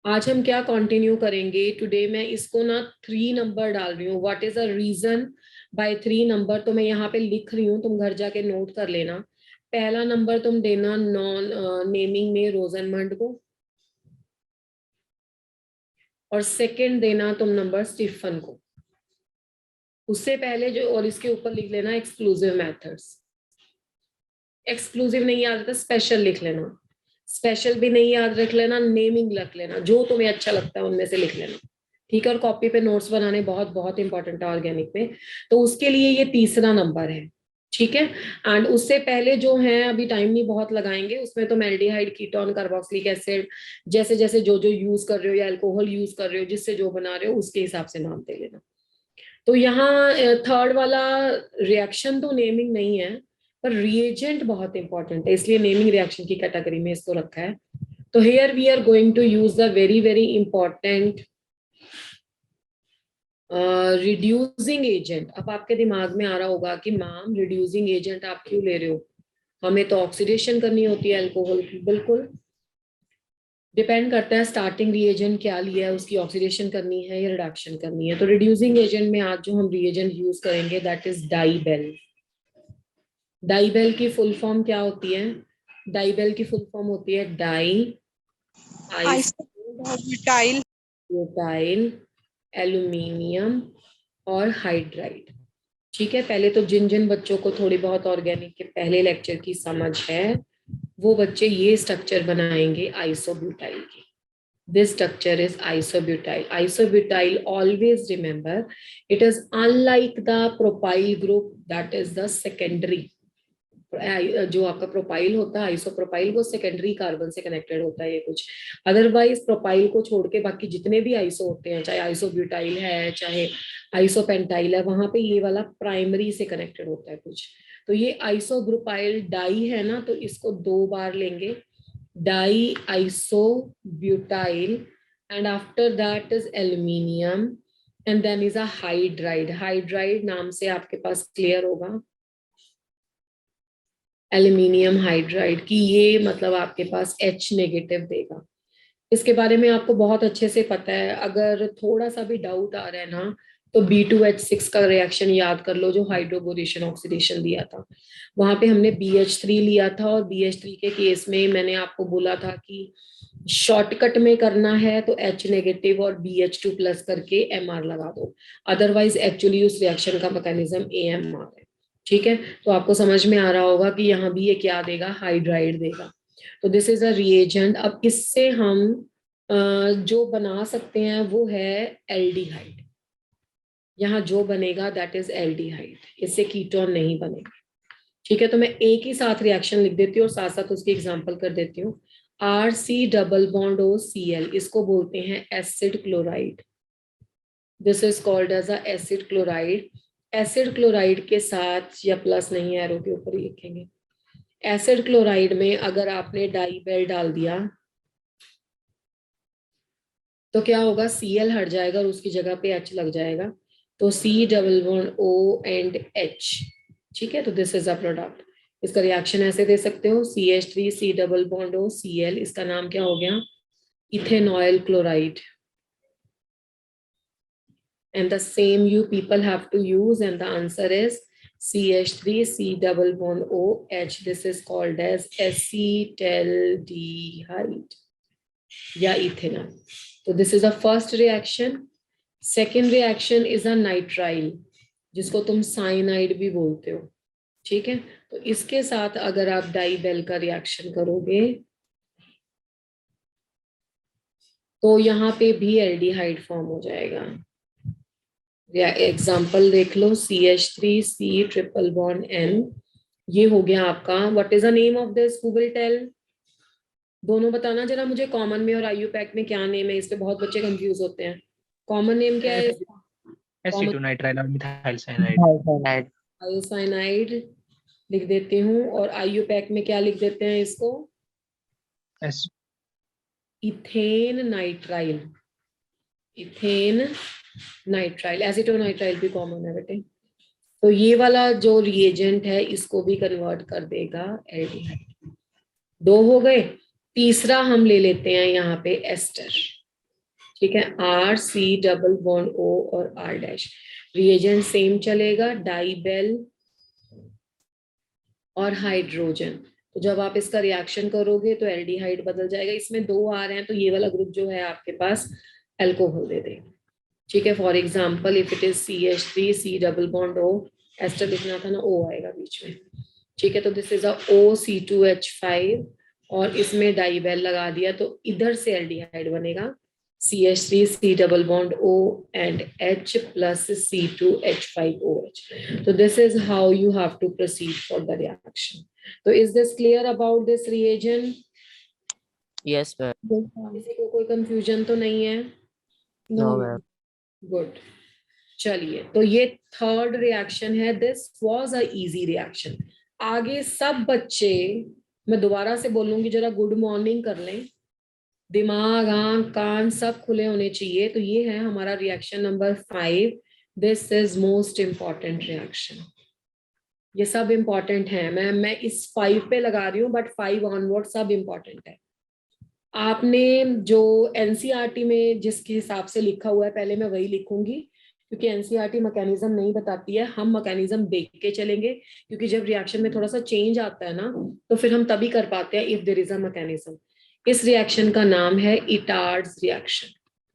आज हम क्या कंटिन्यू करेंगे टुडे। मैं इसको ना 3 नंबर डाल रही हूँ। What is a reason by 3 number, तो मैं यहाँ पे लिख रही हूँ, तुम घर जाके नोट कर लेना। पहला नंबर तुम देना नॉन नेमिंग में रोजनमंड को, और सेकंड देना तुम नंबर स्टीफन को। उससे पहले जो, और इसके ऊपर लिख लेना एक्सक्लूसिव मेथड्स। एक्सक्लूसिव नहीं याद रहता, स्पेशल लिख लेना। स्पेशल भी नहीं याद रख लेना, नेमिंग रख लेना। जो तुम्हें अच्छा लगता है उनमें से लिख लेना, ठीक है। और कॉपी पे नोट्स बनाने बहुत बहुत इंपॉर्टेंट है ऑर्गेनिक में, तो उसके लिए ये तीसरा नंबर है, ठीक है। एंड उससे पहले जो है, अभी टाइम नहीं बहुत लगाएंगे उसमें, तो एल्डिहाइड, कीटोन, कार्बोक्सिलिक एसिड, जैसे जैसे जो जो यूज कर रहे हो या अल्कोहल यूज कर रहे हो, जिससे जो बना रहे हो उसके हिसाब से नाम दे लेना। तो यहाँ थर्ड वाला रिएक्शन तो नेमिंग नहीं है, पर रिएजेंट बहुत इंपॉर्टेंट है, इसलिए नेमिंग रिएक्शन की कैटेगरी में इसको रखा है। तो here we are going to use the very very important reducing agent. अब आपके दिमाग में आ रहा होगा कि मैम रिड्यूसिंग एजेंट आप क्यों ले रहे हो, हमें तो ऑक्सीडेशन करनी होती है अल्कोहल की। बिल्कुल डिपेंड करता है स्टार्टिंग रिएजेंट क्या लिया है, उसकी ऑक्सीडेशन करनी है या रिडक्शन करनी है। तो रिड्यूसिंग एजेंट में आज जो हम रिएजेंट यूज करेंगे दैट इज डाइबेल। डाइबेल की फुल फॉर्म क्या होती है? डाइबेल की फुल फॉर्म होती है डाई आइसोब्यूटाइल ब्यूटाइल एल्यूमिनियम और हाइड्राइड। ठीक है, पहले तो जिन जिन बच्चों को थोड़ी बहुत ऑर्गेनिक के पहले लेक्चर की समझ है, वो बच्चे ये स्ट्रक्चर बनाएंगे आइसोब्यूटाइल की। This structure is isobutyl. Isobutyl, always remember, it is unlike the propyl group, that is the secondary. जो आपका प्रोपाइल होता है आइसोप्रोपाइल, वो सेकेंडरी कार्बन से कनेक्टेड होता है ये कुछ। अदरवाइज प्रोपाइल को छोड़ के बाकी जितने भी आइसो होते हैं, चाहे आइसोब्यूटाइल है चाहे आइसोपेंटाइल है, वहां पे ये वाला प्राइमरी से कनेक्टेड होता है कुछ। तो ये आइसोग्रुपाइल डाई है ना, तो इसको 2 बार लेंगे, di isobutyl, and after that is aluminium, and then is a hydride. Hydride नाम से आपके पास क्लियर होगा, एल्यूमिनियम हाइड्राइड की ये मतलब आपके पास H नेगेटिव देगा। इसके बारे में आपको बहुत अच्छे से पता है। अगर थोड़ा सा भी डाउट आ रहा है ना, तो B2H6 का रिएक्शन याद कर लो, जो हाइड्रोबोरेशन ऑक्सीडेशन दिया था। वहां पे हमने BH3 लिया था, और BH3 के केस में मैंने आपको बोला था कि शॉर्टकट में करना है तो H नेगेटिव और BH2 प्लस करके MR लगा दो, अदरवाइज एक्चुअली उस रिएक्शन का मैकेनिज्म AMR है। ठीक है, तो आपको समझ में आ रहा होगा कि यहाँ भी ये क्या देगा, हाइड्राइड देगा। तो दिस इज अ रिएजेंट। अब इससे हम जो बना सकते हैं वो है एल्डिहाइड। यहाँ जो बनेगा दैट इज एल्डिहाइड, इससे कीटोन नहीं बनेगा। ठीक है, तो मैं एक ही साथ रिएक्शन लिख देती हूँ और साथ साथ उसकी एग्जांपल कर देती हूँ। RC डबल बॉन्ड OCl, इसको बोलते हैं acid chloride. This is called as a acid chloride. Acid chloride के साथ, या प्लस नहीं, एरो के ऊपर ही लिखेंगे, एसिड क्लोराइड में अगर आपने डाइबेल डाल दिया तो क्या होगा, Cl हट जाएगा और उसकी जगह पे H लग जाएगा, तो C double bond O and H। ठीक है, तो दिस इज अ प्रोडक्ट। इसका रिएक्शन ऐसे दे सकते हो, CH3C डबल बॉन्ड OCl, इसका नाम क्या हो गया, इथेनॉयल chloride. And the same you people have to use, and the answer is CH3C double bond OH. This is called as acetaldehyde या इथेनॉल। तो this is a first reaction. Second reaction is a nitrile, जिसको तुम cyanide भी बोलते हो। ठीक है, तो इसके साथ अगर आप डाइबेल का रिएक्शन करोगे तो यहाँ पे भी एल्डिहाइड फॉर्म हो जाएगा। एग्जाम्पल देख लो, CH3C ट्रिपल बॉन्ड N, ये हो गया आपका। What is the name of this, who will tell? दोनों बताना जरा मुझे, कॉमन में और IUPAC में क्या नेम है, इस पे बहुत बच्चे कंफ्यूज होते हैं। कॉमन नेम क्या है इसका? कॉमन एसीटोनाइट्राइल और मिथाइल साइनाइड। साइनाइड लिख देती हूँ, और IUPAC में क्या लिख देते हैं इसको, इथेन नाइट्राइल। इथेन नाइट्राइल, एसिटोनाइट्राइल भी कॉमन है बेटे। तो ये वाला जो रिएजेंट है इसको भी कन्वर्ट कर देगा एल्डिहाइड। 2 हो गए। तीसरा हम ले लेते हैं यहाँ पे एस्टर। ठीक है, R C double bond O और R डैश। रिएजेंट सेम चलेगा, डाइबेल और हाइड्रोजन। तो जब आप इसका रिएक्शन करोगे तो एल्डिहाइड बदल जाएगा। इसमें 2 आ रहे हैं तो ये वाला ग्रुप जो है आपके पास एल्कोहल दे देगा। ठीक है, for example if it is CH3 C double bond O, ester लिखना था ना, O आएगा बीच में। ठीक है, तो दिस इज OC2H5 और इसमें डाइबेल लगा दिया तो इधर से एल्डिहाइड बनेगा CH3 C double bond O and H plus C2H5OH. So this is how you have to proceed for the reaction. So is this clear about this reagent? Yes, ma'am. किसी को कोई confusion तो नहीं है? No, ma'am. Good. चलिए, तो ये third reaction है। This was a easy reaction. आगे सब बच्चे, मैं दोबारा से बोलूंगी, जरा गुड मॉर्निंग कर लें, दिमाग आंख कान सब खुले होने चाहिए। तो ये है हमारा reaction number 5। This is most important reaction. ये सब इंपॉर्टेंट है, मैं इस 5 पे लगा रही हूँ, बट 5 ऑनवर्ड सब इंपॉर्टेंट है। आपने जो एनसीईआरटी में जिसके हिसाब से लिखा हुआ है, पहले मैं वही लिखूंगी, क्योंकि एनसीईआरटी मैकेनिज्म नहीं बताती है, हम मैकेनिज्म देख के चलेंगे। क्योंकि जब रिएक्शन में थोड़ा सा चेंज आता है ना, तो फिर हम तभी कर पाते हैं if there is a mechanism. इस रिएक्शन का नाम है इटार्ड्स रिएक्शन।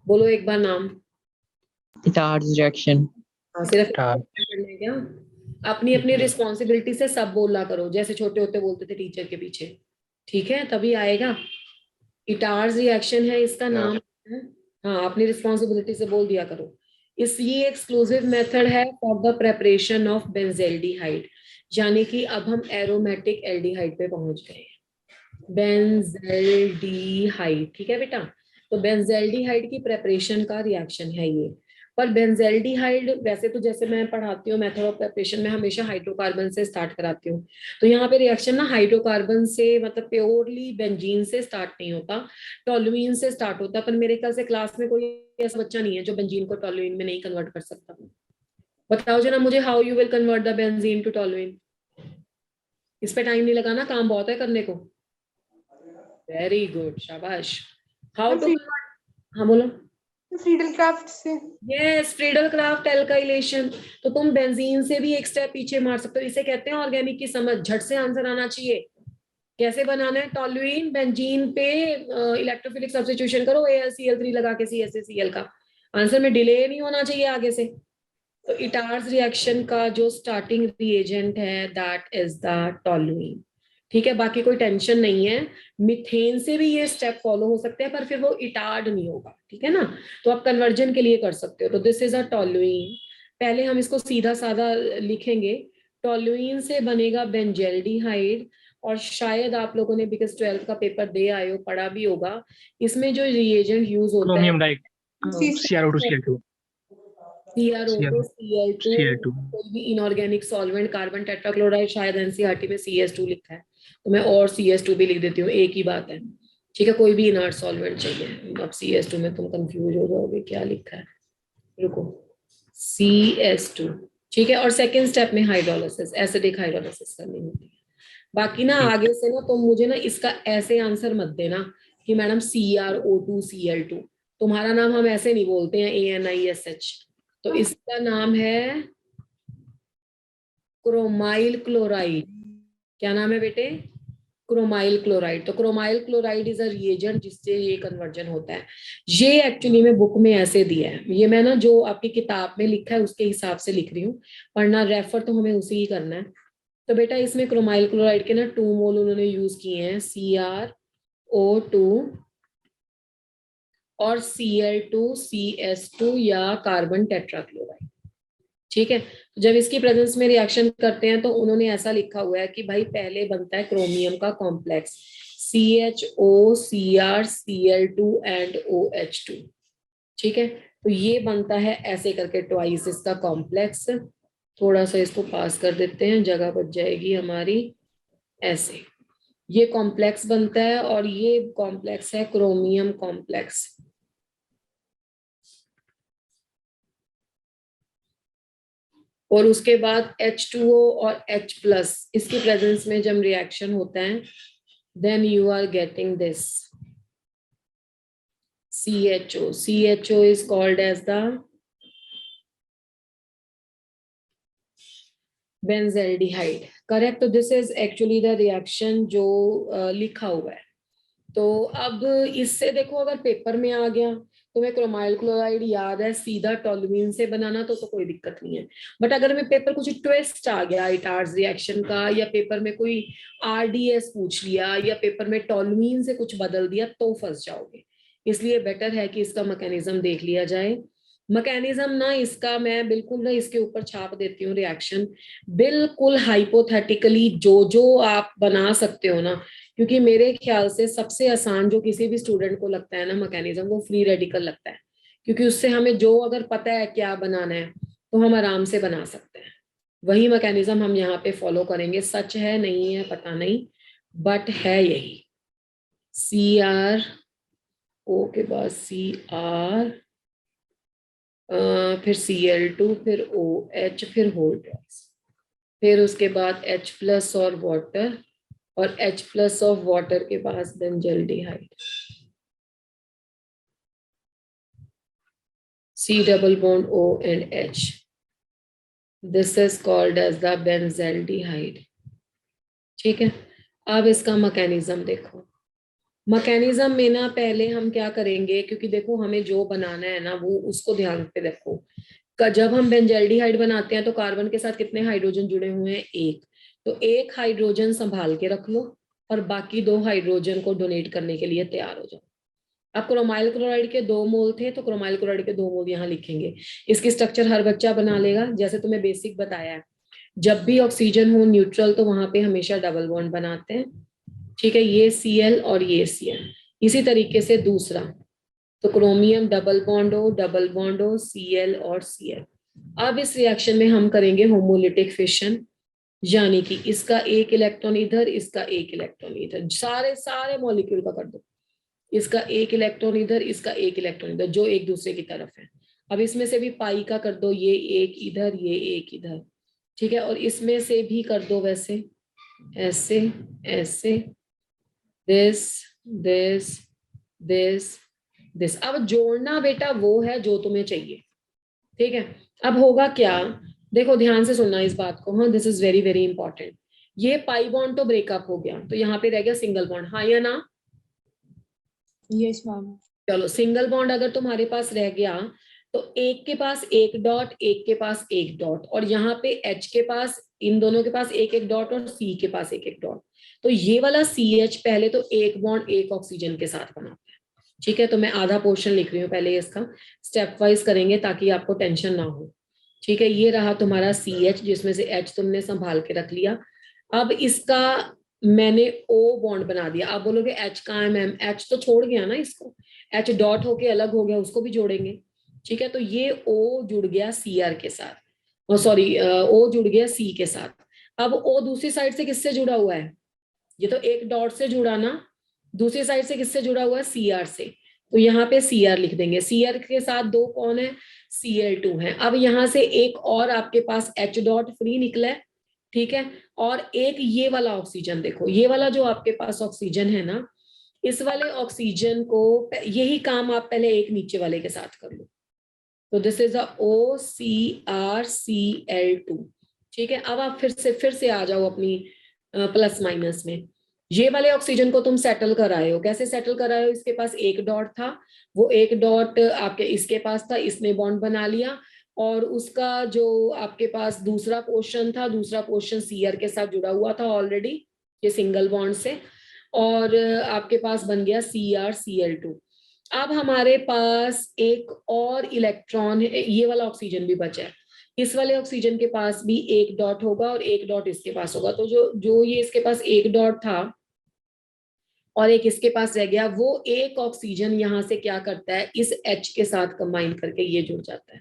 बोलो एक बार नाम। Itard's reaction. हाँ, सिर्फ Itard. करने क्या, अपनी अपनी रिस्पॉन्सिबिलिटी से सब बोला करो, जैसे छोटे होते बोलते थे टीचर के पीछे। ठीक है, तभी आएगा। इटार्ड्स रिएक्शन है इसका नाम है। हाँ, अपनी रिस्पॉन्सिबिलिटी से बोल दिया करो। ये एक्सक्लूसिव मेथड है for the preparation of benzaldehyde, यानी कि अब हम एरोमेटिक एल्डिहाइड पे पहुंच गए हैं। बेंजेल्डिहाइड, ठीक है बेटा। तो बेंजेल्डिहाइड की प्रेपरेशन का रिएक्शन है ये। पर बेंजेल्डिहाइड वैसे तो जैसे मैं पढ़ाती हूँ मेथड ऑफ प्रेपरेशन में हमेशा हाइड्रोकार्बन से स्टार्ट कराती हूँ। तो यहाँ पे रिएक्शन ना हाइड्रोकार्बन से, मतलब प्योरली बेंजीन से स्टार्ट नहीं होता, टोलुइन से स्टार्ट होता। पर मेरे ख्याल से क्लास में कोई ऐसा बच्चा नहीं है जो बेंजीन को टोलुइन में नहीं कन्वर्ट कर सकता। बताओ जरा मुझे, how you will convert the benzene to toluene. इस पे टाइम नहीं लगाना, काम बहुत है करने को। वेरी गुड, शाबाश। हाउ टू, हाँ बोलो। फ्रीडल क्राफ्ट से। Yes, Friedel craft alkylation. तो तुम बेंजीन से भी एक स्टेप पीछे मार सकते हो। इसे कहते हैं ऑर्गेनिक की समझ। झट से आंसर आना चाहिए। कैसे बनाना है, टोलुइन बेंजीन पे इलेक्ट्रोफिलिक सब्स्टिट्यूशन करो, AlCl3 लगा के CSaCl का। आंसर में डिले नहीं होना चाहिए आगे से। तो इटार्स रिएक्शन का जो स्टार्टिंग रिएजेंट है दैट इज द टोलुइन। ठीक है, बाकी कोई टेंशन नहीं है। मिथेन से भी ये स्टेप फॉलो हो सकते हैं, पर फिर वो इटार्ड नहीं होगा। ठीक है ना, तो आप कन्वर्जन के लिए कर सकते हो। तो दिस इज अ टोलुइन। पहले हम इसको सीधा साधा लिखेंगे। टोलुइन से बनेगा बेंजेल्डिहाइड। और शायद आप लोगों ने, बिकॉज 12th का पेपर दे आए हो, पढ़ा भी होगा, इसमें जो रिएजेंट यूज होता है Chromium like CrO2 Cl2. CrO2 Cl2, Cl2. कोई भी इनऑर्गेनिक सॉल्वेंट, कार्बन टेट्राक्लोराइड, शायद एनसीईआरटी में CS2 लिखा है, तो मैं और CS2 भी लिख देती हूँ, एक ही बात है। ठीक है, कोई भी इनर्ट सॉल्वेंट चाहिए। अब CS2 में तुम कंफ्यूज हो जाओगे क्या लिखा है, रुको। CS2, ठीक है। और सेकेंड स्टेप में हाइड्रोलिसिस, एसिडिक हाइड्रोलिसिस करनी होती है। बाकी ना आगे से ना तुम मुझे ना इसका ऐसे आंसर मत देना कि मैडम CrO2 Cl2। तुम्हारा नाम हम ऐसे नहीं बोलते हैं ANISH। तो इसका नाम है क्रोमाइल क्लोराइड। क्या नाम है बेटे, क्रोमाइल क्लोराइड। तो chromyl chloride is a reagent जिससे ये कन्वर्जन होता है। ये एक्चुअली में बुक में ऐसे दिया है, ये मैं ना जो आपकी किताब में लिखा है उसके हिसाब से लिख रही हूँ, पढ़ना रेफर तो हमें उसी ही करना है। तो बेटा इसमें क्रोमाइल क्लोराइड के ना 2 मोल उन्होंने यूज किए हैं, CrO2 और Cl2CS2 या कार्बन टेट्राक्लोराइड। ठीक है, तो जब इसकी प्रेजेंस में रिएक्शन करते हैं तो उन्होंने ऐसा लिखा हुआ है कि भाई पहले बनता है क्रोमियम का complex CHO CrCl2 and OH2। ठीक है, तो ये बनता है ऐसे करके ट्वाइस इसका कॉम्प्लेक्स। थोड़ा सा इसको पास कर देते हैं, जगह बच जाएगी हमारी। ऐसे ये कॉम्प्लेक्स बनता है और ये कॉम्प्लेक्स है क्रोमियम कॉम्प्लेक्स। और उसके बाद H2O और H+ इसकी प्रेजेंस में जब रिएक्शन होता है, then you are getting this CHO is called as the benzaldehyde. Correct. तो this is actually the reaction जो लिखा हुआ है. तो अब इससे देखो अगर पेपर में आ गया, तुम्हें क्रोमाइल क्लोराइड याद है सीधा टोल्यूमीन से बनाना, तो कोई दिक्कत नहीं है. बट अगर में पेपर कुछ ट्विस्ट आ गया इटार्ड्स रिएक्शन का, या पेपर में कोई RDS पूछ लिया, या पेपर में टोल्यूमीन से कुछ बदल दिया, तो फंस जाओगे. इसलिए बेटर है कि इसका मैकेनिज्म देख लिया जाए. मैकेनिज्म ना इसका मैं बिल्कुल ना इसके ऊपर छाप देती हूँ रिएक्शन, बिल्कुल हाइपोथेटिकली जो आप बना सकते हो ना, क्योंकि मेरे ख्याल से सबसे आसान जो किसी भी स्टूडेंट को लगता है ना मैकेनिज्म, वो फ्री रेडिकल लगता है. क्योंकि उससे हमें जो अगर पता है क्या बनाना है तो हम आराम से बना सकते हैं. वही मैकेनिज्म हम यहाँ पे फॉलो करेंगे. सच है नहीं है पता नहीं, बट है यही. CrO के बाद Cr, फिर Cl2, फिर OH, फिर होल्ड्राइस, फिर उसके बाद H+ और वाटर, और H+ ऑफ वाटर के पास benzaldehyde. C double bond O and H. This is called as the benzaldehyde. ठीक है. अब इसका मैकेनिज्म देखो. मैकेनिज्म में ना पहले हम क्या करेंगे, क्योंकि देखो हमें जो बनाना है ना वो उसको ध्यान पे रखो. जब हम बेंजल्डिहाइड बनाते हैं तो कार्बन के साथ कितने हाइड्रोजन जुड़े हुए हैं? 1. तो 1 हाइड्रोजन संभाल के रख लो और बाकी 2 हाइड्रोजन को डोनेट करने के लिए तैयार हो जाओ. अब क्रोमाइल क्लोराइड के 2 मोल थे, तो क्रोमाइल क्लोराइड के 2 मोल यहाँ लिखेंगे. इसकी स्ट्रक्चर हर बच्चा बना लेगा. जैसे तुम्हें बेसिक बताया है, जब भी ऑक्सीजन हो न्यूट्रल तो वहां पे हमेशा डबल बॉन्ड बनाते हैं. ठीक है, ये Cl और ये Cl. इसी तरीके से दूसरा, तो क्रोमियम डबल बॉन्ड हो Cl और Cl. अब इस रिएक्शन में हम करेंगे होमोलिटिक फिशन, यानी कि इसका 1 इलेक्ट्रॉन इधर, इसका 1 इलेक्ट्रॉन इधर. सारे मॉलिक्यूल का कर दो. इसका 1 इलेक्ट्रॉन इधर, इसका 1 इलेक्ट्रॉन इधर, जो एक दूसरे की तरफ है. अब इसमें से भी पाई का कर दो, ये 1 इधर, ये 1 इधर. ठीक है, और इसमें से भी कर दो वैसे, ऐसे ऐसे, दिस दिस दिस दिस. अब जोड़ना बेटा वो है जो तुम्हें चाहिए. ठीक है. अब होगा क्या, देखो ध्यान से सुनना इस बात को. हाँ, this is very very important. ये पाई बॉन्ड तो ब्रेकअप हो गया, तो यहाँ पे रह गया सिंगल बॉन्ड. हाँ या ना? Yes ma'am. चलो, सिंगल बॉन्ड अगर तुम्हारे पास रह गया तो एक के पास 1 डॉट, एक के पास 1 डॉट, और यहाँ पे H के पास, इन दोनों के पास 1 डॉट, और C के पास 1 डॉट. तो ये वाला CH पहले तो 1 बॉन्ड 1 ऑक्सीजन के साथ बनाता है. ठीक है, तो मैं आधा पोर्शन लिख रही हूँ पहले. इसका स्टेप वाइज करेंगे ताकि आपको टेंशन ना हो. ठीक है, ये रहा तुम्हारा CH, जिसमें से H तुमने संभाल के रख लिया. अब इसका मैंने O बॉन्ड बना दिया. आप बोलोगे H कहाँ है मैम? H तो छोड़ गया ना इसको, H डॉट होके अलग हो गया, उसको भी जोड़ेंगे. ठीक है, तो ये O जुड़ गया Cr के साथ, सॉरी O जुड़ गया C के साथ. अब O दूसरी साइड से किससे जुड़ा हुआ है? ये तो एक डॉट से जुड़ा ना, दूसरी साइड से किससे जुड़ा हुआ है? Cr से. तो यहाँ पे Cr लिख देंगे. Cr के साथ 2 कौन है? Cl2 है. अब यहाँ से एक और आपके पास H डॉट फ्री निकला है. ठीक है, और एक ये वाला ऑक्सीजन देखो, ये वाला जो आपके पास ऑक्सीजन है ना, इस वाले ऑक्सीजन को, यही काम आप पहले एक नीचे वाले के साथ कर लो. तो दिस इज OCrCl2. ठीक है, अब आप फिर से आ जाओ अपनी प्लस माइनस में. ये वाले ऑक्सीजन को तुम सेटल कराए हो. कैसे सेटल कराए हो? इसके पास 1 डॉट था, वो 1 डॉट आपके इसके पास था, इसने बॉन्ड बना लिया, और उसका जो आपके पास दूसरा पोर्शन था, दूसरा पोर्शन Cr के साथ जुड़ा हुआ था ऑलरेडी, ये सिंगल बॉन्ड से, और आपके पास बन गया CrCl2. अब हमारे पास एक और इलेक्ट्रॉन है, ये वाला ऑक्सीजन भी बचा है. इस वाले ऑक्सीजन के पास भी 1 डॉट होगा और 1 डॉट इसके पास होगा. तो जो ये इसके पास 1 डॉट था और एक इसके पास रह गया, वो एक ऑक्सीजन यहाँ से क्या करता है, इस H के साथ कंबाइन करके ये जुड़ जाता है,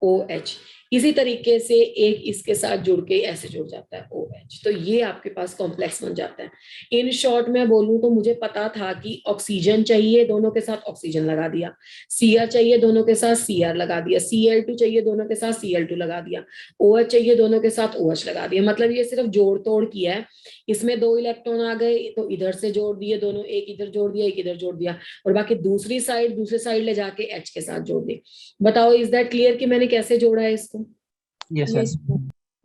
OH. इसी तरीके से एक इसके साथ जुड़ के ऐसे जुड़ जाता है OH, तो ये आपके पास कॉम्प्लेक्स बन जाता है। इन शॉर्ट में बोलूं तो मुझे पता था कि ऑक्सीजन चाहिए, दोनों के साथ ऑक्सीजन लगा दिया, Cr चाहिए, दोनों के साथ Cr लगा दिया, Cl2 चाहिए, दोनों के साथ Cl2 लगा दिया, OH चाहिए, दोनों के साथ OH लगा दिया। मतलब ये सिर्फ जोड़ तोड़ किया है। इसमें 2 इलेक्ट्रॉन आ गए तो इधर से जोड़ दिए दोनों, एक इधर जोड़ दिया, एक इधर जोड़ दिया, और बाकी दूसरे साइड ले जाके H के साथ जोड़ दी। बताओ इज दैट क्लियर कि मैंने कैसे जोड़ा है इसको? Yes, Yes, sir.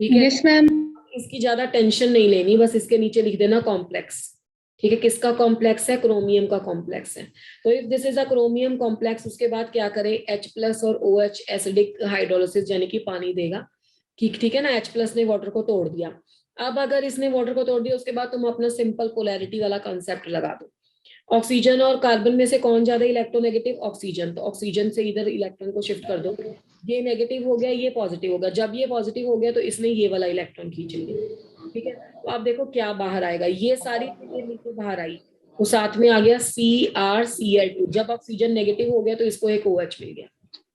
ठीक है, yes, ma'am. इसकी ज्यादा टेंशन नहीं लेनी, बस इसके नीचे लिख देना कॉम्प्लेक्स। ठीक है, किसका कॉम्प्लेक्स है? क्रोमियम का कॉम्प्लेक्स है। तो if this is a chromium complex, उसके बाद क्या करें? H+ और OH एसिडिक हाइड्रोलिसिस यानी कि पानी देगा। ठीक है ना, H+ ने वाटर को तोड़ दिया। अब अगर इसने वाटर को तोड़ दिया, उसके बाद तुम अपना सिंपल पोलैरिटी वाला कंसेप्ट लगा दो। ऑक्सीजन और कार्बन में से कौन ज्यादा इलेक्ट्रोनेगेटिव? ऑक्सीजन। तो ऑक्सीजन से इधर इलेक्ट्रॉन को शिफ्ट कर दो, ये नेगेटिव हो गया, ये पॉजिटिव हो गया। जब ये पॉजिटिव हो गया तो इसने ये वाला इलेक्ट्रॉन खींच लिया। ठीक है, तो आप देखो क्या बाहर आएगा, ये सारी चीजें नीचे बाहर आई, तो साथ में आ गया CrCl2। जब ऑक्सीजन नेगेटिव हो गया तो इसको एक OH मिल गया।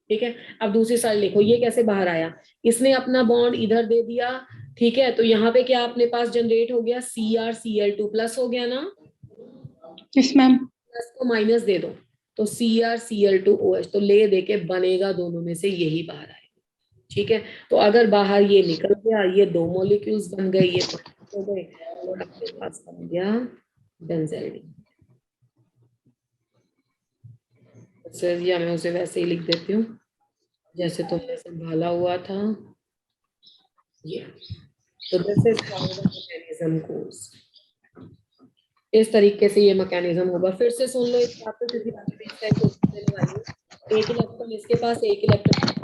ठीक है, अब दूसरी साइड देखो ये कैसे बाहर आया, इसने अपना बॉन्ड इधर दे दिया। ठीक है, तो यहाँ पे क्या अपने पास जनरेट हो गया? CrCl2+ हो गया ना, Yes, ma'am. प्लस को माइनस दे दो तो CrCl2OH, तो ले दे के बनेगा दोनों में से यही बाहर आएगा। ठीक है, तो अगर बाहर ये निकल गया, ये 2 मॉलिक्यूल्स बन गए, ये हो गए, और अपने पास बन गया बेंजीन। या मैं उसे वैसे ही लिख देती हूँ जैसे तुमने संभाला हुआ था ये। तो this is how the mechanism goes. इस तरीके से ये मैकेनिज्म होगा। फिर से सुन लो इस बात को, क्योंकि एक इलेक्ट्रॉन इसके पास, एक इलेक्ट्रॉन के पास,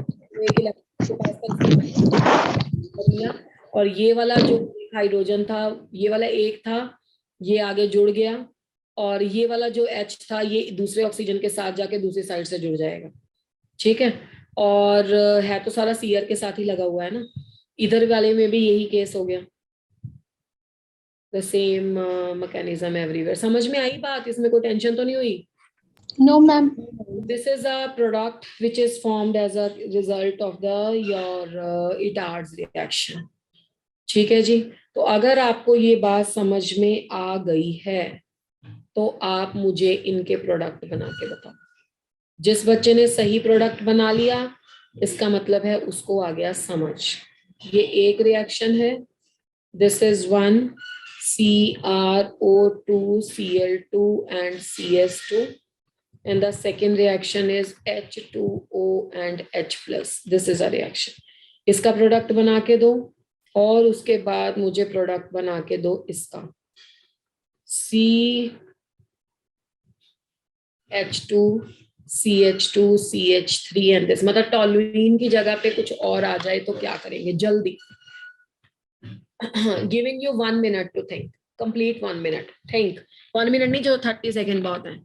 और ये वाला जो हाइड्रोजन था, ये वाला एक था, ये आगे जुड़ गया, और ये वाला जो H था ये दूसरे ऑक्सीजन के साथ जाके दूसरी साइड से जुड़ जाएगा। ठीक है, और है तो सारा Cr के साथ ही लगा हुआ है ना, इधर वाले में भी यही केस हो गया। The same mechanism everywhere. समझ में आई बात? इसमें कोई टेंशन तो नहीं हुई? No, ma'am. This is a product which is formed as a result of your Itard's reaction. ठीक है जी, तो अगर आपको ये बात समझ में आ गई है तो आप मुझे इनके प्रोडक्ट बना के बताओ। जिस बच्चे ने सही प्रोडक्ट बना लिया, इसका मतलब है उसको आ गया समझ। ये एक रिएक्शन है, this is one CrO2Cl2 and CS2, and the second reaction is H2O and H+. This is a reaction. इसका प्रोडक्ट बना के दो, और उसके बाद मुझे प्रोडक्ट बना के दो इसका CH2 CH2 CH3 and this. मतलब टॉलुइन की जगह पे कुछ और आ जाए तो क्या करेंगे? जल्दी। Giving you 1 minute to think, complete 1 minute think. 1 minute नहीं, जो 30 सेकेंड बहुत है।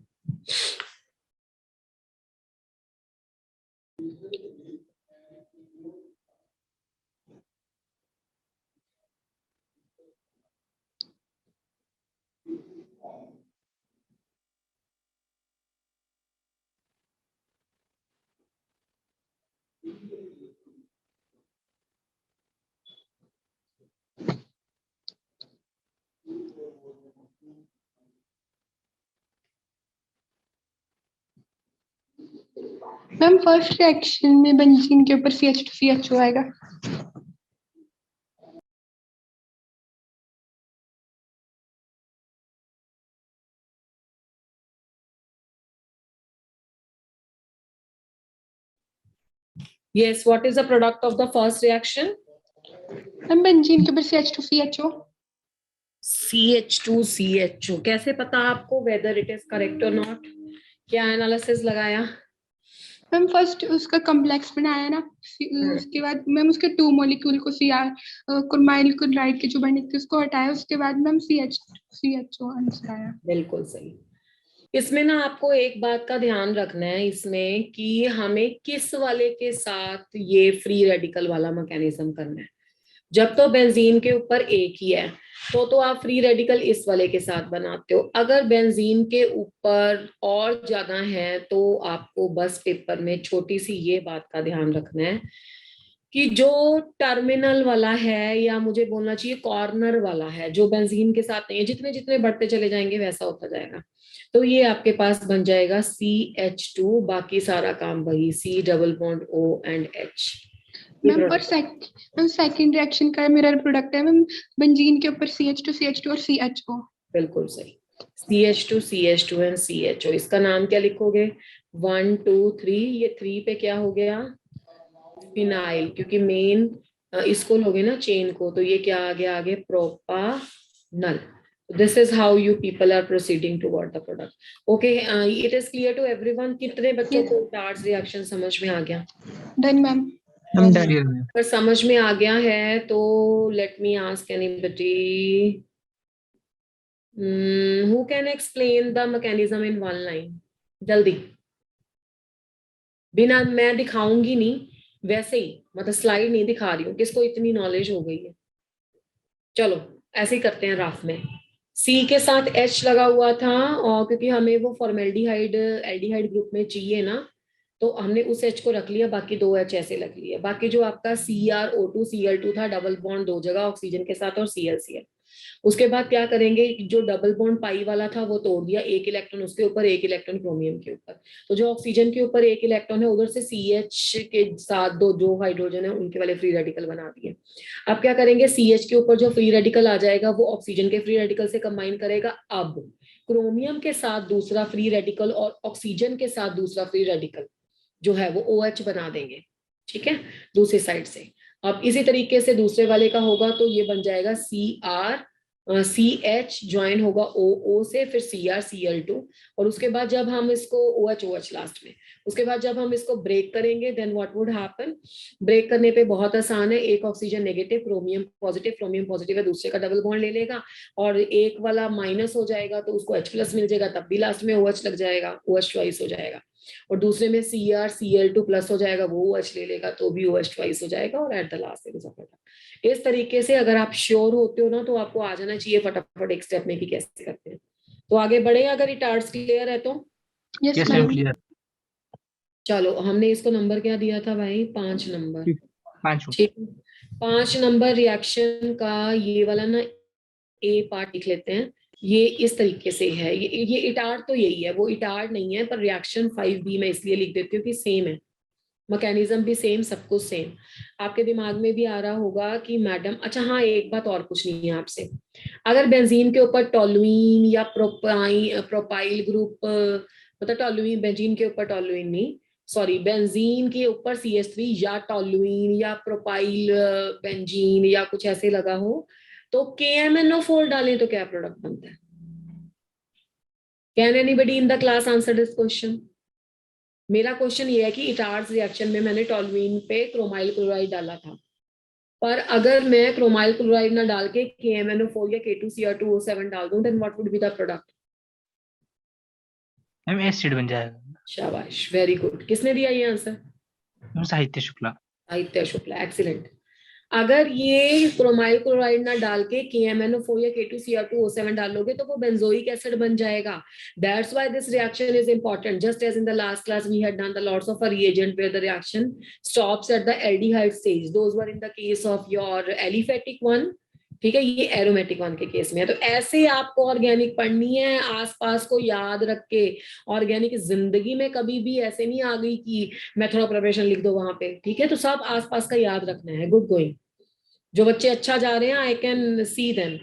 मैम फर्स्ट रिएक्शन में बेंजीन के ऊपर CH2CHO आएगा। Yes, what is the product of the first reaction? Ma'am benzene के ऊपर CH2CHO। CH2CHO कैसे पता आपको whether it is correct or not? क्या एनालिसिस लगाया? मैम फर्स्ट उसका कॉम्प्लेक्स बनाया ना, उसके बाद मैम उसके 2 मॉलिक्यूल को क्रोमाइल क्लोराइड के जो बने थे उसको हटाया, उसके बाद मैम CH2CHO आंसर आया। बिल्कुल सही। इसमें ना आपको एक बात का ध्यान रखना है इसमें कि हमें किस वाले के साथ ये फ्री रेडिकल वाला मैकेनिज्म करना है। जब तो बेंजीन के ऊपर एक ही है तो आप फ्री रेडिकल इस वाले के साथ बनाते हो। अगर बेंजीन के ऊपर और ज्यादा है तो आपको बस पेपर में छोटी सी ये बात का ध्यान रखना है कि जो टर्मिनल वाला है, या मुझे बोलना चाहिए कॉर्नर वाला है, जो बेंजीन के साथ नहीं है, जितने जितने बढ़ते चले जाएंगे वैसा होता जाएगा। तो ये आपके पास बन जाएगा CH2, बाकी सारा काम वही C double bond O and H। Ma'am और सेकंड रिएक्शन का मिरर प्रोडक्ट है मैम, बेंजीन के ऊपर CH2 और CHO। बिल्कुल सही, CH2 एंड CHO। इसका नाम क्या लिखोगे? 1 2 3, ये 3 पे क्या हो गया? फिनाइल, क्योंकि मेन इसको लोगे ना चेन को, तो ये क्या आ गया आगे? Propanal. This is how you people are proceeding toward the product. Okay, it is clear to everyone? कितने बच्चों को टार्स रिएक्शन समझ में आ गया? Done ma'am. I'm done here, ma'am. अगर समझ में आ गया है तो let me ask anybody who can explain the mechanism in one line, जल्दी, बिना मैं दिखाऊंगी नहीं, वैसे ही, मतलब स्लाइड नहीं दिखा रही हूँ, किसको इतनी नॉलेज हो गई है? चलो ऐसे ही करते हैं राफ में। सी के साथ H लगा हुआ था, और क्योंकि हमें वो फॉर्मेल्डिहाइड एल्डिहाइड ग्रुप में चाहिए ना, तो हमने उस H को रख लिया, बाकी 2 H ऐसे लग लिए। बाकी जो आपका CrO2 Cl2 था, डबल बॉन्ड 2 जगह ऑक्सीजन के साथ, और Cl। उसके बाद क्या करेंगे? जो डबल बॉन्ड पाई वाला था वो तोड़ दिया, 1 इलेक्ट्रॉन उसके ऊपर, 1 इलेक्ट्रॉन क्रोमियम के ऊपर। तो जो ऑक्सीजन के ऊपर 1 इलेक्ट्रॉन है, उधर से CH के साथ जो हाइड्रोजन है उनके वाले फ्री रेडिकल बना दिए। अब क्या करेंगे? CH के ऊपर जो फ्री रेडिकल आ जाएगा वो ऑक्सीजन के फ्री रेडिकल से कंबाइन करेगा। अब क्रोमियम के साथ दूसरा फ्री रेडिकल और ऑक्सीजन के साथ दूसरा फ्री रेडिकल जो है वो OH बना देंगे, ठीक है, दूसरी साइड से। अब इसी तरीके से दूसरे वाले का होगा, तो ये बन जाएगा CH ज्वाइन होगा OO से, फिर CrCl2, और उसके बाद जब हम इसको OH लास्ट में, उसके बाद जब हम इसको ब्रेक करेंगे, then what would happen? Break करने पे बहुत आसान है, एक ऑक्सीजन नेगेटिव, क्रोमियम पॉजिटिव है, दूसरे का डबल बॉन्ड ले लेगा, और एक वाला माइनस हो जाएगा तो उसको H+ मिल जाएगा, तब भी लास्ट में OH लग जाएगा, OH ट्वाइस हो जाएगा, और दूसरे में CrCl2+ हो जाएगा, वो OH ले लेगा तो भी OH ट्वाइस हो जाएगा, और at the last it is a. इस तरीके से अगर आप श्योर होते हो ना, तो आपको आ जाना चाहिए फटाफट एक स्टेप में कि कैसे करते हैं। तो आगे बढ़े, अगर रिटार्ड्स क्लियर है तो? Yes Yes, ma'am, ma'am. clear. चलो, हमने इसको नंबर क्या दिया था भाई? 5 नंबर, 5. ठीक है। 5 नंबर रिएक्शन का ये वाला ना ए पार्ट लिख लेते हैं। ये इस तरीके से है, ये इटार्ड तो यही है, वो इटार्ड नहीं है, पर रिएक्शन 5B मैं इसलिए लिख देती हूँ कि सेम है, मैकेनिज्म भी सेम, सब कुछ सेम। आपके दिमाग में भी आ रहा होगा कि मैडम, अच्छा हाँ, एक बात और पूछनी है आपसे, अगर बेंजीन के ऊपर टोलुइन या प्रोपाइल ग्रुप, मतलब टोलुइन, बेंजीन के ऊपर टोलुइन नहीं, सॉरी, बेंजीन के ऊपर CH3 या टोलुइन या प्रोपाइल बेंजीन या कुछ ऐसे लगा हो, तो KMnO4 डालें तो क्या प्रोडक्ट बनता है? Can anybody in the class answer this question? मेरा क्वेश्चन ये है कि इटार्स रिएक्शन में मैंने टोलुइन पे क्रोमाइल क्लोराइड डाला था, पर अगर मैं क्रोमाइल क्लोराइड ना डाल के KMnO4 या K2Cr2O7 डाल दूं, then what would be the product? Ma'am acid बन जाएगा। शाबाश, वेरी गुड। किसने दिया ये आंसर? मैम साहित्य शुक्ला। साहित्य शुक्ला, एक्सीलेंट। अगर ये क्रोमाइल क्लोराइड ना डाल के KMnO4 या K2Cr2O7 डालोगे तो वो बेंजोइक एसिड बन जाएगा। That's why this reaction is important. Just as in the last class we had done the lots of a reagent where the reaction stops at the aldehyde stage. Those were in the case of your aliphatic one. ठीक है, ये aromatic one के case में है। तो ऐसे आपको organic पढ़नी है, आसपास को याद रख के। ऑर्गेनिक जिंदगी में कभी भी ऐसे नहीं आ गई कि मैं थोड़ा प्रिपरेशन लिख दो वहां पे, ठीक है, तो सब आसपास का याद रखना है। Good going. जो बच्चे अच्छा जा रहे हैं, आई कैन सी देम।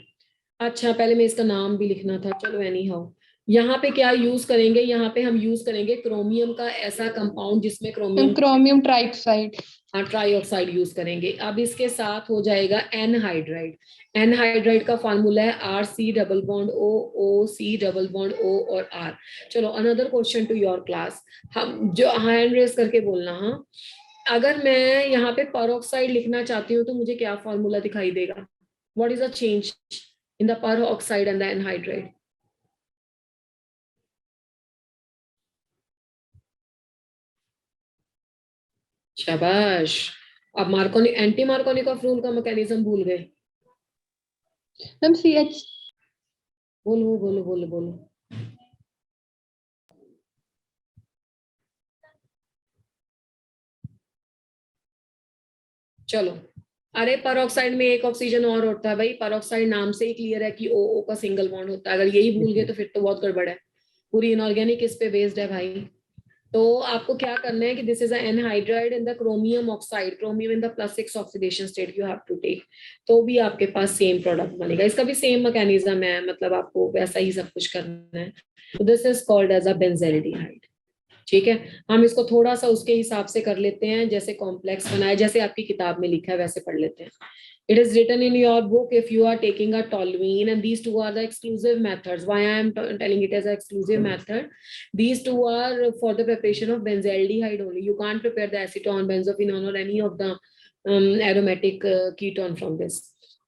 अच्छा, पहले मैं इसका नाम भी लिखना था, चलो एनी हाउ। यहाँ पे क्या यूज करेंगे? यहाँ पे हम यूज करेंगे क्रोमियम का ऐसा कंपाउंड जिसमें chromium chromium trioxide, trioxide use करेंगे। अब इसके साथ हो जाएगा एनहाइड्राइड। एनहाइड्राइड का फॉर्मूला है RC double bond O, OC double bond O और R। चलो, another question to your class. हम जो हैंड रेस करके बोलना, हाँ, अगर मैं यहाँ पे परऑक्साइड लिखना चाहती हूँ तो मुझे क्या फॉर्मूला दिखाई देगा? What is the change in the peroxide and the anhydride? शाबाश। अब मार्कोनी, एंटी मार्कोनिकॉफ रूल का मैकेनिज्म भूल गए? Ma'am CH। बोलो बोलो बोलो बोलो। चलो, अरे परऑक्साइड में एक ऑक्सीजन और होता है भाई, परऑक्साइड नाम से ही क्लियर है कि ओ का सिंगल बॉन्ड होता है, अगर यही भूल गए तो फिर तो बहुत गड़बड़ है। पूरी इनऑर्गेनिक इस पे बेस्ड है भाई। तो आपको क्या करना है कि this is anhydride in the chromium oxide, chromium in the +6 oxidation state you have to take, तो भी आपके पास सेम प्रोडक्ट बनेगा। इसका भी सेम मैकेनिज्म है, मतलब आपको वैसा ही सब कुछ करना है। तो this is called as a benzaldehyde. ठीक है, हम इसको थोड़ा सा उसके हिसाब से कर लेते हैं, जैसे कॉम्प्लेक्स बनाए, जैसे आपकी किताब में लिखा है वैसे पढ़ लेते हैं। It is written in your book if you are taking a toluene, and these two are the exclusive methods. Why I am telling it as an exclusive method? These two are for the preparation of benzaldehyde only. You can't prepare the acetone, benzophenone, or any of the aromatic ketone from this.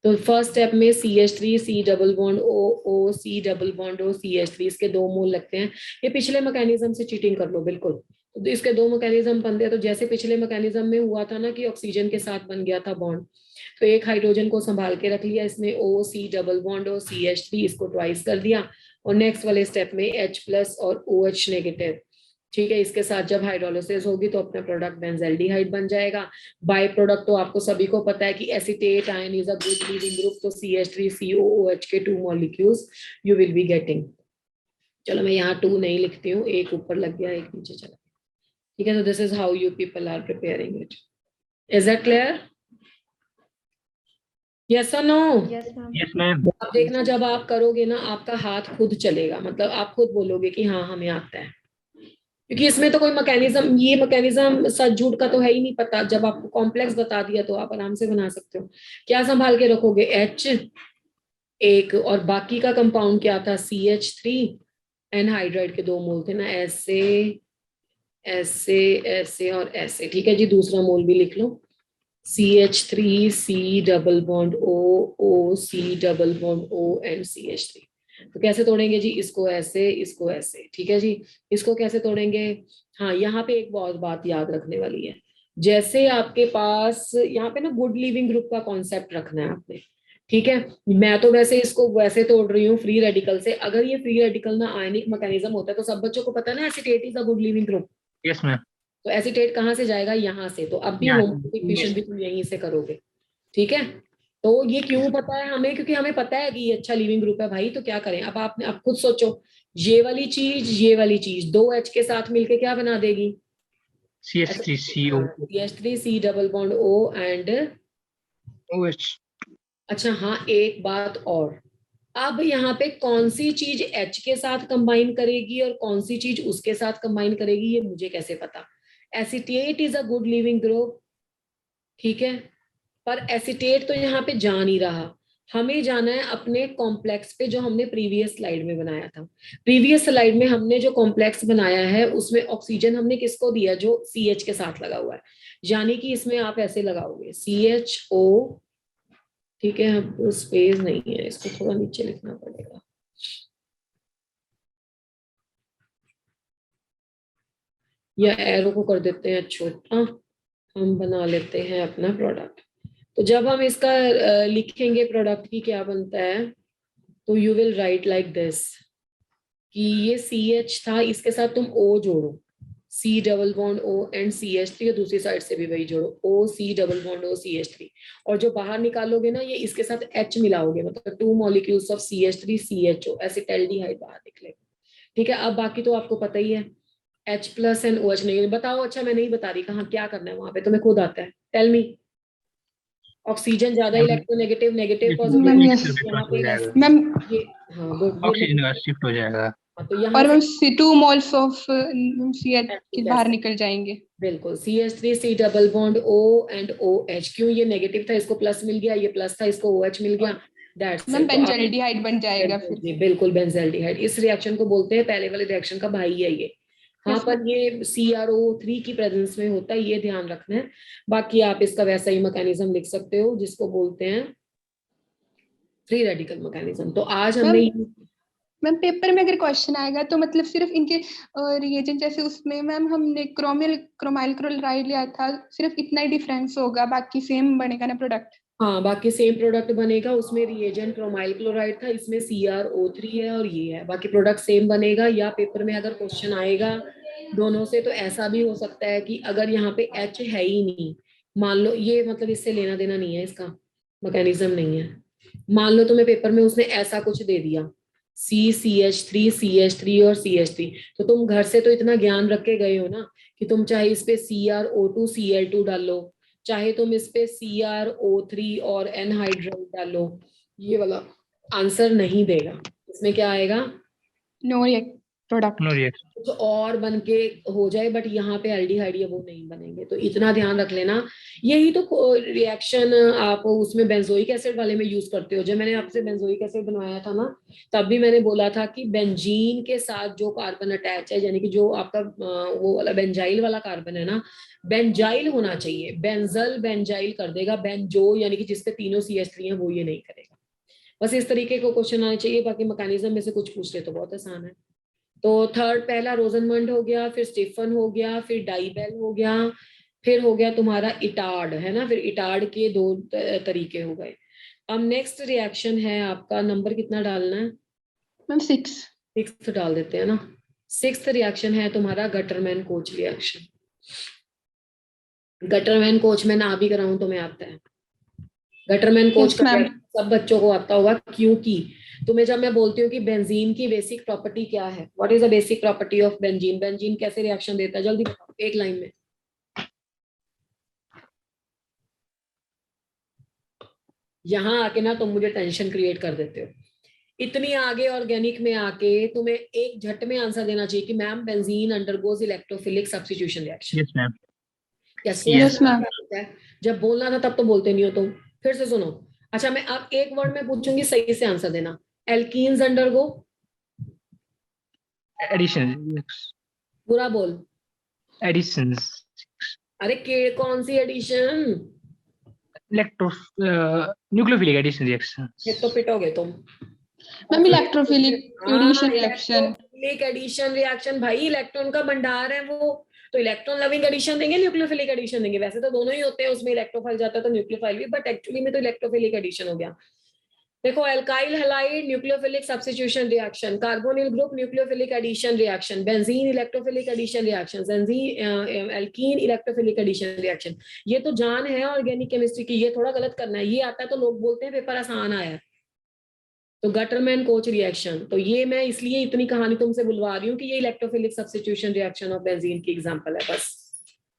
तो first step में CH3 C double bond O C double bond O CH3 इसके 2 मोल लगते हैं। ये पिछले mechanism से cheating कर लो बिल्कुल। तो इसके 2 मैकेनिज्म बनते हैं, तो जैसे पिछले मैकेनिज्म में हुआ था ना कि ऑक्सीजन के साथ बन गया था बॉन्ड, तो एक हाइड्रोजन को संभाल के रख लिया, इसमें O C double bond O CH3 इसको ट्वाइस कर दिया, और नेक्स्ट वाले स्टेप में H+ और OH नेगेटिव। ठीक है, इसके साथ जब हाइड्रोलिसिस होगी तो अपना प्रोडक्ट बेंजेल्डिहाइड बन जाएगा। बाय प्रोडक्ट तो आपको सभी को पता है कि acetate ion is a good leaving group, तो CH3COOH के 2 molecules you will be getting. चलो मैं यहाँ 2 नहीं लिखती हूँ, एक ऊपर लग गया एक नीचे चला। ठीक है, तो this is how you people are preparing it. Is that clear? Yes और नो? Yes ma'am. अब देखना जब आप करोगे ना आपका हाथ खुद चलेगा, मतलब आप खुद बोलोगे कि हाँ हमें आता है, क्योंकि इसमें तो कोई मैकेनिज्म, ये मैकेनिज्म सच झूठ का तो है ही नहीं पता। जब आपको कॉम्प्लेक्स बता दिया तो आप आराम से बना सकते हो। क्या संभाल के रखोगे? H एक, और बाकी का कंपाउंड क्या था? CH3, एनहाइड्राइड के 2 मोल थे ना, ऐसे ऐसे ऐसे और ऐसे। ठीक है जी, दूसरा मोल भी लिख लो, CH3 C double bond O C double bond O and CH3। तो कैसे तोड़ेंगे जी? इसको ऐसे, इसको ऐसे। ठीक है जी, इसको कैसे तोड़ेंगे? हाँ, यहाँ पे एक बहुत बात याद रखने वाली है, जैसे आपके पास यहाँ पे ना गुड लिविंग ग्रुप का कॉन्सेप्ट रखना है आपने। ठीक है, मैं तो वैसे इसको वैसे तोड़ रही हूँ फ्री रेडिकल से। अगर ये फ्री रेडिकल ना आयनिक मैकेनिज्म होता है तो सब बच्चों को पता है ना, acetate is a good leaving group. Yes ma'am. तो एसीटेट कहाँ से जाएगा? यहाँ से। तो अब भी होमोलॉजी इक्वेशन भी तुम यहीं से करोगे। ठीक है, तो ये क्यों पता है हमें? क्योंकि हमें पता है कि ये अच्छा लिविंग ग्रुप है भाई। तो क्या करें अब? आपने अब खुद सोचो, ये वाली चीज 2H के साथ मिलके क्या बना देगी? CH3CO CH3 C double bond O and OH। अच्छा हाँ, एक बात और, अब यहाँ पे कौन सी चीज H के साथ कंबाइन करेगी और कौन सी चीज उसके साथ कंबाइन करेगी, ये मुझे कैसे पता? Acetate is a good leaving group, ठीक है, पर एसीटेट तो यहाँ पे जा नहीं रहा। हमें जाना है अपने कॉम्प्लेक्स पे जो हमने प्रीवियस स्लाइड में बनाया था। प्रीवियस स्लाइड में हमने जो कॉम्प्लेक्स बनाया है उसमें ऑक्सीजन हमने किसको दिया? जो CH के साथ लगा हुआ है, यानी कि इसमें आप ऐसे लगाओगे CHO। ठीक है, अब स्पेस नहीं है, इसको थोड़ा नीचे लिखना पड़ेगा। या एरो को कर देते हैं छोटा, हम बना लेते हैं अपना प्रोडक्ट। तो जब हम इसका लिखेंगे प्रोडक्ट की क्या बनता है, तो you will write like this कि ये CH था, इसके साथ तुम O जोड़ो, C double bond O and CH3, और दूसरी साइड से भी वही जोड़ो, O C double bond O CH3, और जो बाहर निकालोगे ना ये इसके साथ H मिलाओगे, मतलब 2 molecules of CH3 CHO, acetaldehyde बाहर निकलेगा। ठीक है, अब बाकी तो आपको पता ही है, H+ एंड OH नहीं। बताओ, अच्छा मैं नहीं बता रही कहाँ क्या करना है, वहां पे तुम्हें खुद आता है। Tell me. ऑक्सीजन ज्यादा electronegative, negative ma'am positive, yes यहाँ पे मैम। ये, हाँ गुड, ऑक्सीजन का शिफ्ट हो जाएगा। तो यहाँ और से मैम 2 मोल्स ऑफ CH के बाहर निकल जाएंगे। बिल्कुल CH3 C double bond O and OH। क्यों? ये नेगेटिव था, इसको प्लस मिल गया, ये प्लस था, इसको OH मिल गया। That's ma'am it. तो आप बेंजल्डिहाइड बन जाएगा फिर। जी बिल्कुल, बेंजेल्डिहाइड। इस रिएक्शन को बोलते हैं, पहले वाले रिएक्शन का भाई है ये। हाँ, Yes, पर ये CrO3 की प्रेजेंस में होता है, ये ध्यान रखना है। बाकी आप इसका वैसा ही मैकेनिज्म लिख सकते हो जिसको बोलते हैं फ्री रेडिकल मैकेनिज्म। तो आज हमने मैम पेपर में अगर क्वेश्चन आएगा तो मतलब सिर्फ इनके रिएजेंट, जैसे उसमें मैम हमने क्रोमाइल क्लोराइड लिया था, सिर्फ इतना ही डिफरेंस होगा, बाकी सेम बनेगा ना प्रोडक्ट? हाँ, बाकी सेम प्रोडक्ट बनेगा। उसमें रिएजेंट क्रोमाइल क्लोराइड था, इसमें CrO3 है और ये है, बाकी प्रोडक्ट सेम बनेगा। या पेपर में अगर क्वेश्चन आएगा दोनों से तो ऐसा भी हो सकता है कि अगर यहाँ पे H है ही नहीं, मान लो ये मतलब इससे लेना देना नहीं है, इसका मैकेनिज्म नहीं है। मान लो तुम्हें पेपर में उसने ऐसा कुछ दे दिया CCH3 CH3 और CH3, तो तुम घर से तो इतना ज्ञान रख के गए हो ना कि तुम चाहे इस पे CrO2 Cl2 डालो, चाहे तुम इस पे CrO3 और एनहाइड्राइड डालो, ये वाला आंसर नहीं देगा। इसमें क्या आएगा? No product. No reaction. कुछ और बन के हो जाए, बट यहाँ पे एल्डिहाइड वो नहीं बनेंगे, तो इतना ध्यान रख लेना। यही तो रिएक्शन आप उसमें बेंजोइक एसिड वाले में यूज करते हो। जब मैंने आपसे बेंजोइक एसिड बनवाया था ना, तब भी मैंने बोला था कि बेंजीन के साथ जो कार्बन अटैच है, यानी कि जो आपका वो वाला बेंजाइल वाला कार्बन है ना, बेंजाइल होना चाहिए, बेंजल बेंजाइल कर देगा, बेंजो यानी कि जिसपे तीनों CH3 है वो ये नहीं करेगा। बस इस तरीके को क्वेश्चन आना चाहिए, बाकी मैकेनिज्म में से कुछ पूछ ले तो बहुत आसान है। तो थर्ड पहला रोजनमंड हो गया, फिर स्टीफन हो गया, फिर डाइबेल हो गया, फिर हो गया तुम्हारा इटार्ड, है ना, फिर इटार्ड के दो तरीके हो गए। अब नेक्स्ट रिएक्शन है आपका, नंबर कितना डालना है? मैम 6। 6 डाल देते हैं ना। 6th रिएक्शन है तुम्हारा Gattermann coach reaction. Gattermann coach में ना भी कराऊं तो मैं आता है। गटरमैन कोच Yes, का ma'am. सब बच्चों को आता होगा, क्योंकि तुम्हें जब मैं बोलती हूँ कि बेंजीन की बेसिक प्रॉपर्टी क्या है, what is the basic property of benzene, benzene कैसे रिएक्शन देता है, जल्दी बताओ एक लाइन में। यहाँ आके ना तुम मुझे टेंशन क्रिएट कर देते हो। इतनी आगे ऑर्गेनिक में आके तुम्हें एक झट में आंसर देना चाहिए कि ma'am benzene undergoes electrophilic substitution reaction. Yes ma'am. या Yes, सोचना ma'am. क्या होता है, जब बोलना था तब तो बोलते नहीं हो तुम। फिर से सुनो। अच्छा, मैं अब एक वर्ड में पूछूंगी, सही से आंसर देना। Alkenes undergo, addition. पूरा बोल। एडिशंस। अरे के कौन सी addition? Electro nucleophilic addition reaction. फिर तो पिटोगे तुम। Ma'am electrophilic addition reaction. Electrophilic addition reaction, भाई इलेक्ट्रॉन का भंडार है वो, तो इलेक्ट्रॉन लविंग एडिशन देंगे, न्यूक्लियोफिलिक एडिशन देंगे। वैसे तो दोनों ही होते हैं, उसमें इलेक्ट्रोफाइल जाता है तो न्यूक्लियोफाइल भी, बट एक्चुअली में तो इलेक्ट्रोफिलिक एडिशन हो गया। देखो, alkyl halide nucleophilic substitution reaction, carbonyl group nucleophilic addition reaction, benzene electrophilic addition reaction, alkene electrophilic addition reaction. ये तो जान है ऑर्गेनिक केमिस्ट्री की, ये थोड़ा गलत करना है। ये आता है तो लोग बोलते हैं पेपर आसान आया है। तो गटरमैन कोच रिएक्शन, तो ये मैं इसलिए इतनी कहानी तुमसे बुलवा रही हूँ कि ये electrophilic substitution reaction of benzene की एग्जांपल है। बस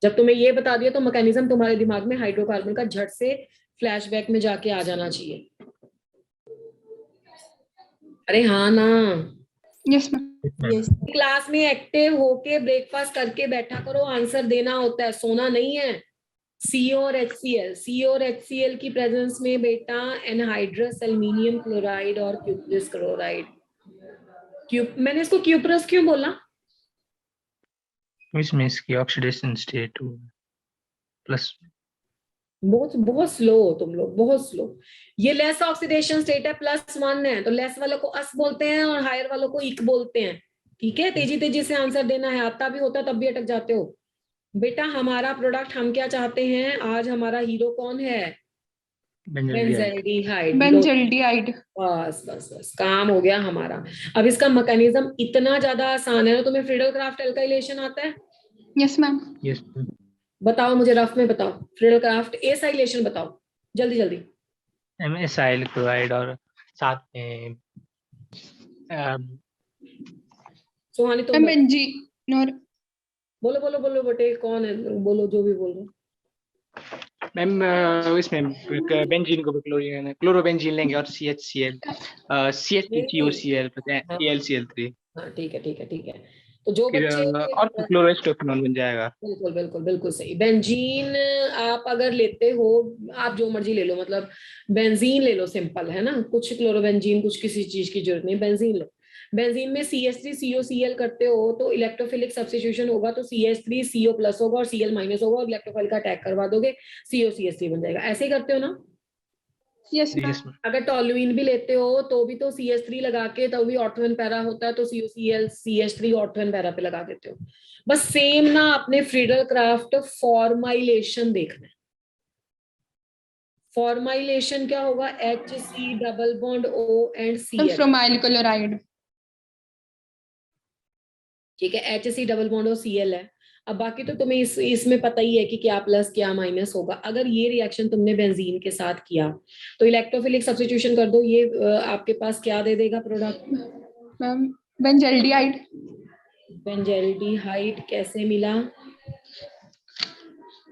जब तुम्हें ये बता दिया तो मैकेनिज्म तुम्हारे दिमाग में हाइड्रोकार्बन का झट से फ्लैशबैक में जाके आ जाना चाहिए। अरे हाँ ना। Yes, ma'am. क्लास में एक्टिव होके ब्रेकफास्ट करके बैठा करो, आंसर देना होता है, सोना नहीं है। CO और HCl, CO और HCl की प्रेजेंस में बेटा एनहाइड्रस एल्यूमिनियम क्लोराइड और क्यूप्रस क्लोराइड। मैंने इसको क्यूप्रस क्यों बोला? इसमें इसकी ऑक्सीडेशन स्टेट प्लस। बहुत बहुत स्लो हो तुम लोग, बहुत स्लो। ये लेस ऑक्सीडेशन स्टेट है, +1 है, तो लेस वालों को अस बोलते हैं और हायर वालों को इक बोलते हैं। ठीक है, तेजी तेजी से आंसर देना है, आता भी होता तब भी अटक जाते हो। बेटा हमारा प्रोडक्ट हम क्या चाहते हैं, आज हमारा हीरो कौन है? बेंजल्डिहाइड। बेंजल्डिहाइड। बस बस बस, काम हो गया हमारा। अब इसका मैकेनिज्म इतना ज्यादा आसान है ना। तुम्हें फ्रीडल क्राफ्ट एल्काइलेशन आता है? Yes, ma'am. यस। बताओ मुझे, रफ में बताओ, फ्रीडल क्राफ्ट एसाइलेशन बताओ जल्दी जल्दी। एसाइल क्लोराइड और साथ में सुहानी तुम मैम बेंजीन और बोलो बोलो बोलो बेटे, कौन है, बोलो जो भी बोल रहे हो। मैम इसमें बेंजीन को क्लोरोबेंजीन लेंगे और CHCl CH3COCl हाँ AlCl3 हाँ, ठीक है ठीक है ठीक है। तो जो फिर बच्चे और क्लोरोस्टोफिनॉल बन जाएगा। बिल्कुल बिल्कुल बिल्कुल सही। बेंजीन आप अगर लेते हो, आप जो मर्जी ले लो, मतलब बेंजीन ले लो, सिंपल है ना, कुछ क्लोरोबेंजीन कुछ किसी चीज की जरूरत नहीं, बेंजीन लो। बेंजीन में CH3COCl करते हो तो इलेक्ट्रोफिलिक सब्स्टिट्यूशन होगा, तो CH3CO+ होगा और Cl- होगा, और इलेक्ट्रोफाइल का अटैक करवा दोगे, COCH3 बन जाएगा। ऐसे ही करते हो ना? Yes, ma'am. Yes ma'am. अगर टॉलुइन भी लेते हो तो भी तो CH3 लगा के, तो भी ऑर्थोन पैरा होता है, तो COCl CH3 ऑर्थोन पैरा पे लगा देते हो। बस सेम ना अपने फ्रीडल क्राफ्ट फॉर्माइलेशन देखना है। फॉर्माइलेशन क्या होगा? HC double bond O and Cl। Formyl chloride. ठीक है, HC double bond O Cl है। अब बाकी तो तुम्हें इसमें पता ही है कि क्या प्लस क्या माइनस होगा। अगर ये रिएक्शन तुमने बेंजीन के साथ किया तो इलेक्ट्रोफिलिक सब्स्टिट्यूशन कर दो, ये आपके पास क्या दे देगा प्रोडक्ट? Ma'am benzaldehyde. बेंजल्डिहाइड कैसे मिला?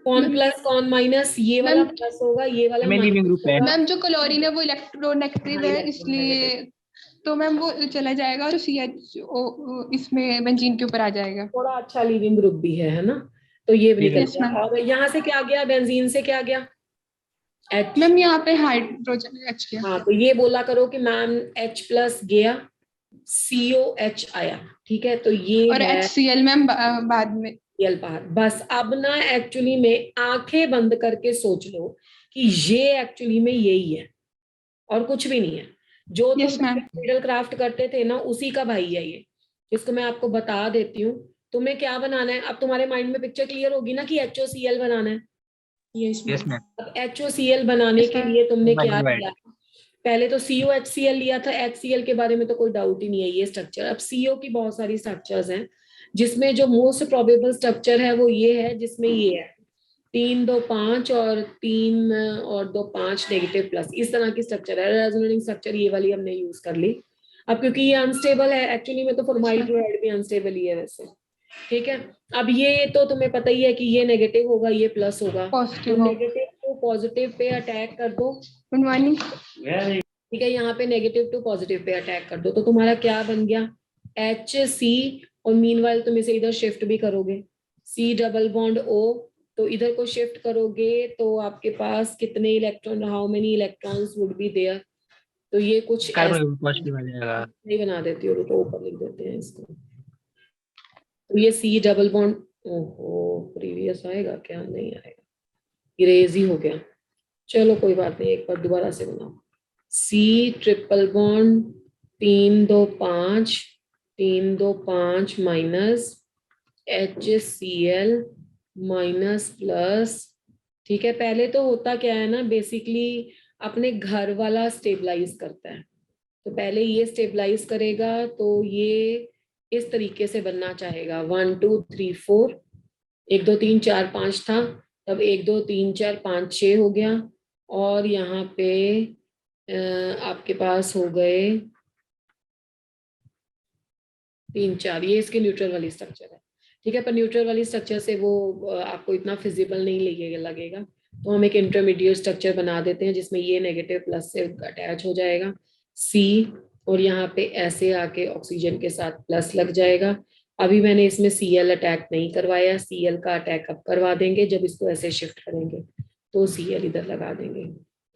कौन प्लस कौन माइनस? ये वाला प्लस होगा, ये वाला में लीविंग ग्रुप है। मैम जो क्लोरीन है वो इलेक्ट्रोनेगेटिव है, इसलिए तो मैम वो चला जाएगा और CHO इसमें बेंजीन के ऊपर आ जाएगा। थोड़ा अच्छा लीविंग ग्रुप भी है ना, तो ये भी निकल Yes, गया। ma'am. और यहाँ से क्या गया? बेंजीन से क्या गया? H। मैम यहाँ पे हाइड्रोजन H गया। हाँ, तो ये बोला करो कि मैम H प्लस गया, COH आया, ठीक है, तो ये और है HCl मैम बाद में। Cl बाहर। बस अब ना एक्चुअली में आंखें बंद करके सोच लो कि ये एक्चुअली में यही है और कुछ भी नहीं है। जो Yes, तुम ma'am. मिडल क्राफ्ट करते थे ना, उसी का भाई है ये। इसको मैं आपको बता देती हूँ। तुम्हें क्या बनाना है? अब तुम्हारे माइंड में पिक्चर क्लियर होगी ना कि HOCl बनाना है। Yes ma'am. अब HOCl बनाने Yes, के ma'am. लिए तुमने क्या Right. किया? पहले तो COHCl लिया था। HCl के बारे में तो कोई डाउट ही नहीं है, ये स्ट्रक्चर। अब CO की बहुत सारी स्ट्रक्चर्स हैं, जिसमें जो मोस्ट प्रोबेबल स्ट्रक्चर है वो ये है, जिसमें ये है 3 2 5 और 3 और 2 5 नेगेटिव प्लस, इस तरह की स्ट्रक्चर है। रेजोनेटिंग स्ट्रक्चर ये वाली हमने यूज कर ली। अब क्योंकि ये अनस्टेबल है एक्चुअली में, तो फॉर्माइल क्लोराइड भी अनस्टेबल ही है वैसे, ठीक है। अब ये तो तुम्हें पता ही है कि ये नेगेटिव होगा, ये प्लस होगा, पॉजिटिव तो हो। नेगेटिव को पॉजिटिव पे अटैक कर दो, गुड मॉर्निंग। ठीक है। यहाँ पे negative to positive pay attack कर दो, तो तुम्हारा क्या बन गया? HC, और मीनवाइल तुम इसे इधर शिफ्ट भी करोगे, C डबल बॉन्ड O, तो इधर को शिफ्ट करोगे तो आपके पास कितने electron, how many electrons would be there? तो ये कुछ ऐसा कार्बन पॉजिटिव आ जाएगा। नहीं बना देती हो, तो ऊपर लिख देते हैं इसको। तो ये C डबल बॉन्ड, ओहो प्रीवियस आएगा क्या? नहीं आएगा, इरेज ही हो गया। चलो कोई बात नहीं, एक बार दोबारा से बनाओ। C triple bond 3 2 5 3 2 5 minus HCl minus plus, ठीक है। पहले तो होता क्या है ना, बेसिकली अपने घर वाला स्टेबलाइज करता है, तो पहले ये स्टेबलाइज करेगा, तो ये इस तरीके से बनना चाहेगा 1 2 3 4, 1 2 3 4 5 था, तब 1 2 3 4 5 6 हो गया, और यहाँ पे आपके पास हो गए 3 4, ये इसके न्यूट्रल वाली स्ट्रक्चर है, ठीक है। पर न्यूट्रल वाली स्ट्रक्चर से वो आपको इतना फिजिबल नहीं लगेगा, तो हम एक इंटरमीडिएट स्ट्रक्चर बना देते हैं जिसमें ये नेगेटिव प्लस से अटैच हो जाएगा C, और यहाँ पे ऐसे आके ऑक्सीजन के साथ प्लस लग जाएगा। अभी मैंने इसमें Cl अटैक नहीं करवाया, Cl का अटैक अब करवा देंगे जब इसको ऐसे शिफ्ट करेंगे, तो Cl इधर लगा देंगे,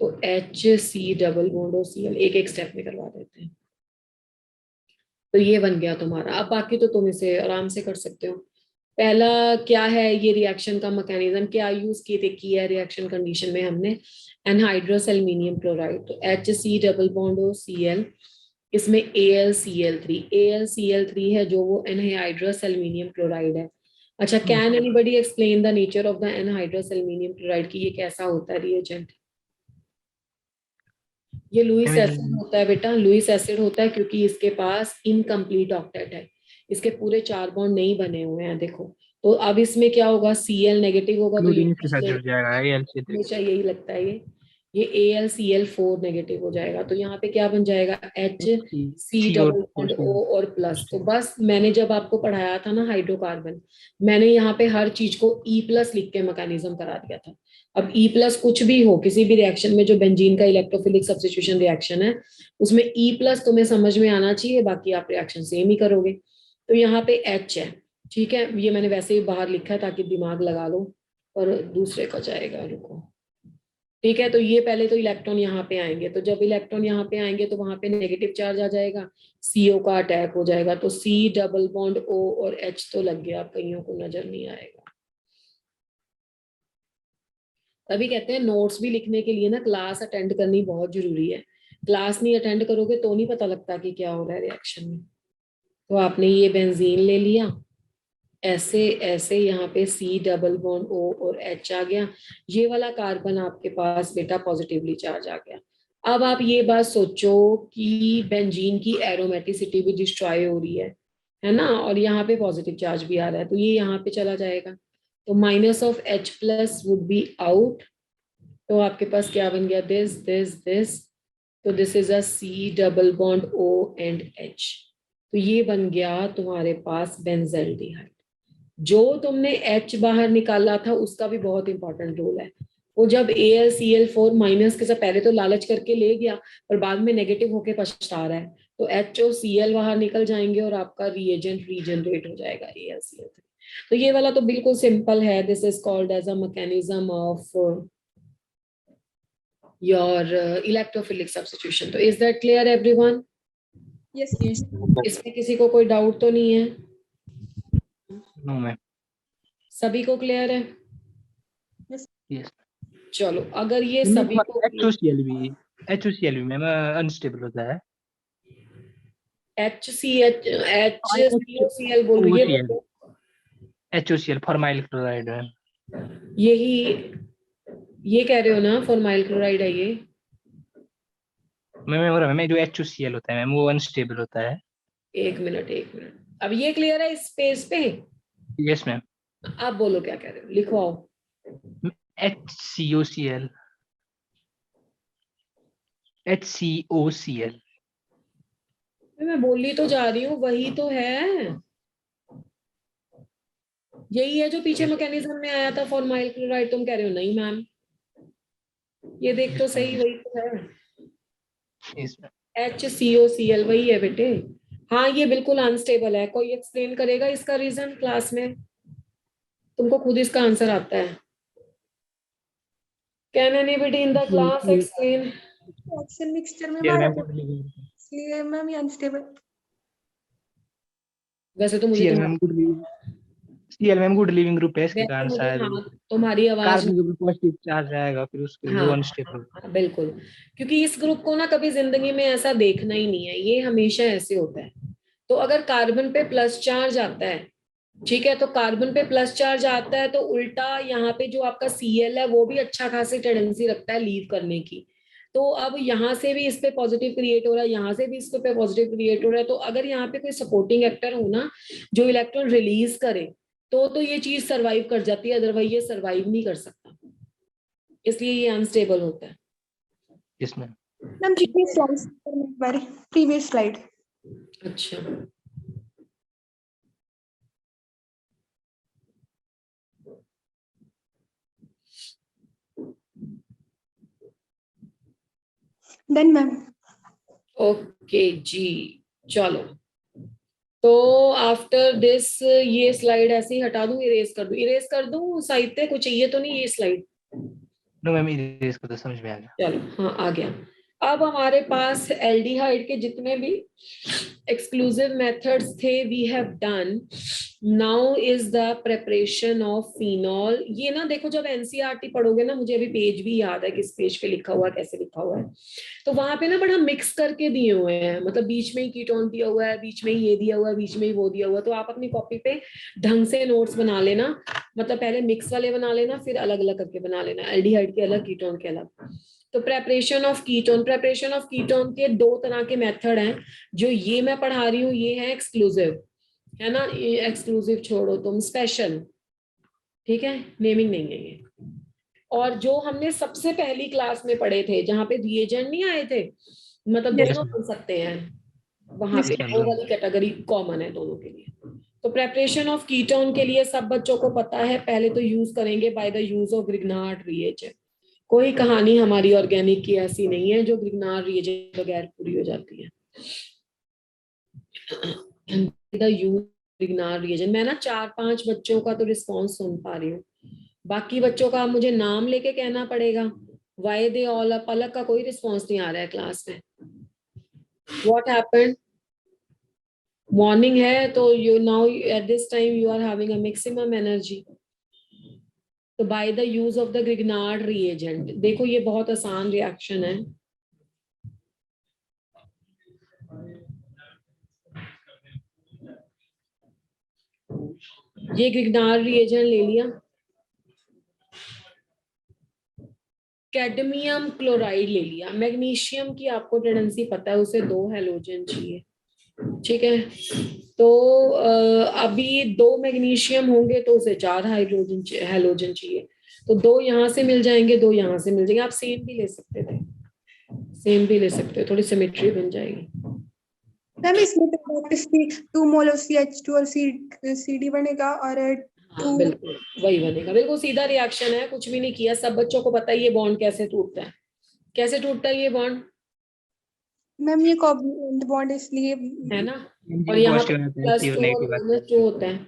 तो HC डबल बॉन्ड और Cl एक एक स्टेप में करवा देते हैं। तो ये बन गया तुम्हारा। अब बाकी तो तुम इसे आराम से कर सकते हो। पहला क्या है, ये रिएक्शन का मैकेनिज्म क्या यूज किया है रिएक्शन कंडीशन में हमने? एनहाइड्रस एल्यूमिनियम क्लोराइड, तो HC डबल बॉन्ड और Cl, इसमें AlCl3 है जो वो एनहाइड्रस एल्यूमिनियम क्लोराइड है। अच्छा, can anybody explain the nature of the anhydrous aluminium chloride की, ये कैसा होता है रिएजेंट? ये लुईस एसिड होता है बेटा, लुईस एसिड होता है क्योंकि इसके पास इनकम्प्लीट ऑक्टेट है, इसके पूरे 4 बॉन्ड नहीं बने हुए हैं, देखो। तो अब इसमें क्या होगा? Cl नेगेटिव होगा, तो क्लोरीन के साथ जुड़ जाएगा AlCl3। हमेशा यही लगता है, ये AlCl4 नेगेटिव हो जाएगा, तो यहाँ पे क्या बन जाएगा? HC डबल बॉन्ड O और प्लस। तो बस मैंने जब आपको पढ़ाया था ना हाइड्रोकार्बन, मैंने यहाँ पे हर चीज को E प्लस लिख के मैकेनिज्म करा दिया था। अब E प्लस कुछ भी हो, किसी भी रिएक्शन में जो बेंजीन का इलेक्ट्रोफिलिक सब्स्टिट्यूशन रिएक्शन है, उसमें E प्लस तुम्हें समझ में आना चाहिए, बाकी आप रिएक्शन सेम ही करोगे। तो यहाँ पे H है, ठीक है, ये मैंने वैसे ही बाहर लिखा है ताकि दिमाग लगा लो, और दूसरे का जाएगा, रुको, ठीक है। तो ये पहले तो इलेक्ट्रॉन यहाँ पे आएंगे, तो जब इलेक्ट्रॉन यहाँ पे आएंगे तो वहां पे नेगेटिव चार्ज आ जाएगा, CO का अटैक हो जाएगा, तो C डबल बॉन्ड O और H तो लग गया, कईयों को नजर नहीं आएगा। तभी कहते हैं नोट्स भी लिखने के लिए ना क्लास अटेंड करनी बहुत जरूरी है, क्लास नहीं अटेंड करोगे तो नहीं पता लगता कि क्या हो रहा है रिएक्शन में। तो आपने ये बेंजीन ले लिया, ऐसे ऐसे यहाँ पे C डबल बॉन्ड O और H आ गया, ये वाला कार्बन आपके पास बेटा पॉजिटिवली चार्ज आ गया। अब आप ये बात सोचो कि बेंजीन की एरोमेटिसिटी भी डिस्ट्रॉय हो रही है, है ना, और यहाँ पे पॉजिटिव चार्ज भी आ रहा है, तो ये यहाँ पे चला जाएगा, तो minus of H plus would be out, तो आपके पास क्या बन गया, दिस दिस दिस, तो this is a C double bond O and H, तो ये बन गया तुम्हारे पास बेंजल्डिहाइड। जो तुमने H बाहर निकाला था उसका भी बहुत इंपॉर्टेंट रोल है, वो जब AlCl4 माइनस के साथ पहले तो लालच करके ले गया पर बाद में नेगेटिव होके पछता रहा है, तो H और Cl बाहर निकल जाएंगे और आपका रिएजेंट रीजनरेट हो जाएगा AlCl3। तो ये वाला तो बिल्कुल सिंपल है, this is called as a mechanism of your electrophilic substitution. तो is that clear everyone? Yes इसमें किसी को कोई डाउट तो नहीं है? No ma'am. सभी को क्लियर है? यस। चलो, अगर ये सभी को HOCl भी मैम अनस्टेबल होता है। HCl बोल रही है, HOCl फॉर्माइल क्लोराइड मैम। यही ये कह रहे हो ना, फॉर्माइल क्लोराइड है ये? मैम जो HOCl होता है मैम वो अनस्टेबल होता है। एक मिनट, अब ये क्लियर है इस पेज पे? Yes ma'am. आप बोलो क्या कह रहे हो, लिखो आओ। HCOCl मैं बोली तो जा रही हूँ, वही तो है, यही है जो पीछे मैकेनिज्म में आया था फॉर्माइल क्लोराइड। तुम कह रहे हो नहीं मैम, ये देख तो सही, वही तो है, HCOCl वही है बेटे। हाँ, ये बिल्कुल अनस्टेबल है। कोई एक्सप्लेन करेगा इसका रीजन क्लास में? तुमको खुद इसका आंसर आता है? Can anybody in the class explain? Reaction mixture में हमारा इसलिए मैम ये अनस्टेबल। वैसे तो मुझे CL ma'am good leaving group है, इसके कारण शायद हाँ, तुम्हारी आवाज कार्बन के ऊपर पॉजिटिव चार्ज आएगा, फिर उसके लिए वो अनस्टेबल। हाँ, बिल्कुल, क्योंकि इस ग्रुप को ना कभी जिंदगी में ऐसा देखना ही नहीं है, ये हमेशा ऐसे होता है। तो अगर कार्बन पे प्लस चार्ज आता है, ठीक है, तो कार्बन पे प्लस चार्ज आता है तो उल्टा यहाँ पे जो आपका Cl है वो भी अच्छा खासी टेंडेंसी रखता है लीव करने की। तो अब यहाँ से भी इस पे पॉजिटिव क्रिएट हो रहा है, यहाँ से भी इस पे पॉजिटिव क्रिएट हो रहा है, तो अगर यहाँ पे कोई सपोर्टिंग एक्टर हो ना जो इलेक्ट्रॉन रिलीज करे तो ये चीज सरवाइव कर जाती है, अदरवाइज ये सरवाइव नहीं कर सकता, इसलिए ये अनस्टेबल होता है। Yes ma'am. Ma'am previous slide, previous slide. अच्छा, देन मैम ओके जी, चलो, तो आफ्टर दिस ये स्लाइड ऐसे ही हटा दूं, इरेज कर दूं, साहित्य को चाहिए तो नहीं ये स्लाइड? नो मैम, इसको तो समझ में आ गया। चलो, हाँ आ गया। अब हमारे पास एल्डिहाइड के जितने भी एक्सक्लूसिव मेथड्स थे we have done, now is the preparation of phenol. ये ना देखो, जब एनसीईआरटी पढ़ोगे ना, मुझे अभी पेज भी याद है किस पेज पे लिखा हुआ है, कैसे लिखा हुआ है, तो वहां पे ना बड़ा मिक्स करके दिए हुए हैं, मतलब बीच में ही कीटोन दिया हुआ है, बीच में ही ये दिया हुआ है, बीच में ही वो दिया हुआ है, तो आप अपनी कॉपी पे ढंग से नोट्स बना लेना, मतलब पहले मिक्स वाले बना लेना, फिर अलग अलग करके बना लेना, एल्डिहाइड के अलग, कीटोन के अलग। तो प्रेपरेशन ऑफ कीटोन के दो तरह के मेथड हैं, जो ये मैं पढ़ा रही हूँ ये है एक्सक्लूसिव, है ना, ये एक्सक्लूसिव छोड़ो तुम, स्पेशल, ठीक है, नेमिंग नहीं है ये। और जो हमने सबसे पहली क्लास में पढ़े थे जहाँ पे रिएजेंट नहीं आए थे, मतलब Yes, दोनों ma'am. बन सकते हैं, वहां Yes, पे ma'am. वो वाली कैटेगरी कॉमन है दोनों के लिए। तो प्रेपरेशन ऑफ कीटोन के लिए सब बच्चों को पता है, पहले तो यूज करेंगे bye the use of Grignard reagent. कोई कहानी हमारी ऑर्गेनिक की ऐसी नहीं है जो ग्रिग्नार्ड रिएजेंट बगैर पूरी हो जाती है। द यूज ग्रिग्नार्ड रिएजेंट, मैं ना 4-5 बच्चों का तो रिस्पॉन्स सुन पा रही हूँ, बाकी बच्चों का मुझे नाम लेके कहना पड़ेगा। वाई दे ऑल अप, अलग का कोई रिस्पॉन्स नहीं आ रहा है क्लास में। What happened? मॉर्निंग है तो you now at this time you are having a maximum energy. तो by the use of the Grignard reagent, देखो ये बहुत आसान रिएक्शन है। ये ग्रिग्नार्ड रिएजेंट ले लिया, कैडमियम क्लोराइड ले लिया, मैग्नीशियम की आपको टेंडेंसी पता है, उसे 2 हैलोजन चाहिए, ठीक है। तो अभी 2 मैग्नीशियम होंगे तो उसे 4 हाइड्रोजन हेलोजन चाहिए, तो 2 यहाँ से मिल जाएंगे, 2 यहाँ से मिल जाएंगे। आप सेम भी ले सकते थे, सेम भी ले सकते हो, थोड़ी सिमेट्री बन जाएगी। मैम इसमें तो 2 मोल ऑफ CH2 और CD बनेगा और हाँ बिल्कुल वही बनेगा, बिल्कुल सीधा रिएक्शन है, कुछ भी नहीं किया। सब बच्चों को पता है ये बॉन्ड कैसे टूटता है, कैसे टूटता है ये बॉन्ड, मैम ये कोवैलेंट बॉन्ड इसलिए है ना। और यहाँ पे पॉजिटिव प्लस टू और नेगेटिव माइनस टू होता है,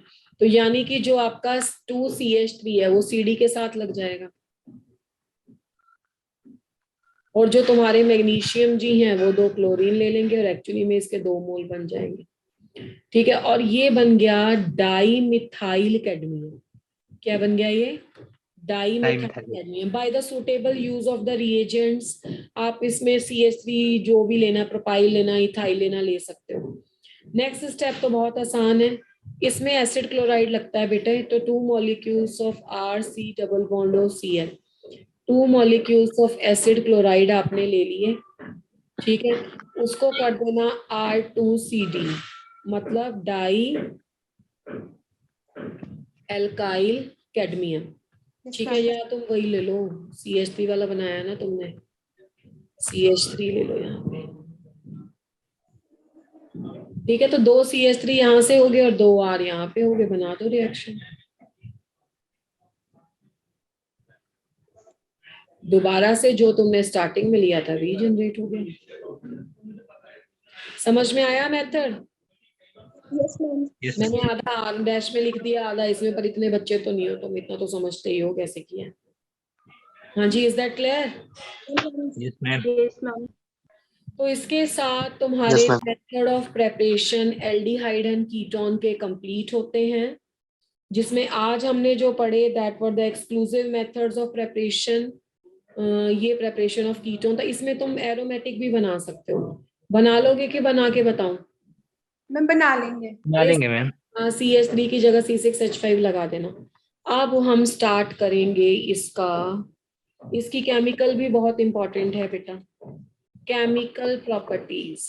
तो यानी कि जो आपका 2CH3 है वो CD के साथ लग जाएगा, और जो तुम्हारे मैग्नीशियम जी हैं वो 2 क्लोरीन ले लेंगे, और एक्चुअली में इसके 2 मोल बन जाएंगे। ठीक है, और ये बन गया डाई मिथाइल कैडमियम। क्या बन गया ये, di methyl cadmium. By the suitable use of the reagents आप इसमें CH3 जो भी लेना, प्रोपाइल लेना, इथाइल लेना, ले सकते हो। नेक्स्ट स्टेप तो बहुत आसान है, इसमें एसिड क्लोराइड लगता है बेटे, तो 2 molecules of RC double bond of Cl, 2 molecules of acid chloride आपने ले लिए। ठीक है, उसको कर देना R2CD, मतलब डाई एल्काइल कैडमियम। ठीक है, या तुम वही ले लो, CH3 वाला बनाया ना तुमने, CH3 ले लो यहाँ पे। ठीक है, तो 2 CH3 यहाँ से हो गए और 2 R यहाँ पे हो गए, बना दो रिएक्शन। दोबारा से जो तुमने स्टार्टिंग में लिया था रीजनरेट हो गया। समझ में आया मेथड? Yes ma'am. मैंने आधा R डैश में लिख दिया, आधा इसमें, पर इतने बच्चे तो नहीं हो, तुम इतना तो समझते ही हो कैसे किया। हाँ जी, is that clear? Yes ma'am. Yes ma'am. तो इसके साथ तुम्हारे method of preparation aldehyde and ketone के कंप्लीट होते हैं, जिसमें आज हमने जो पढ़े that were the exclusive methods of preparation. ये प्रेपरेशन ऑफ कीटोन था, इसमें तुम एरोमेटिक भी बना सकते हो। बना लोगे कि बना के बताऊं? मैम बना लेंगे। बना लेंगे मैम। CH3 की जगह C6H5 लगा देना। अब हम स्टार्ट करेंगे इसका, इसकी केमिकल भी बहुत इंपॉर्टेंट है बेटा, केमिकल प्रॉपर्टीज।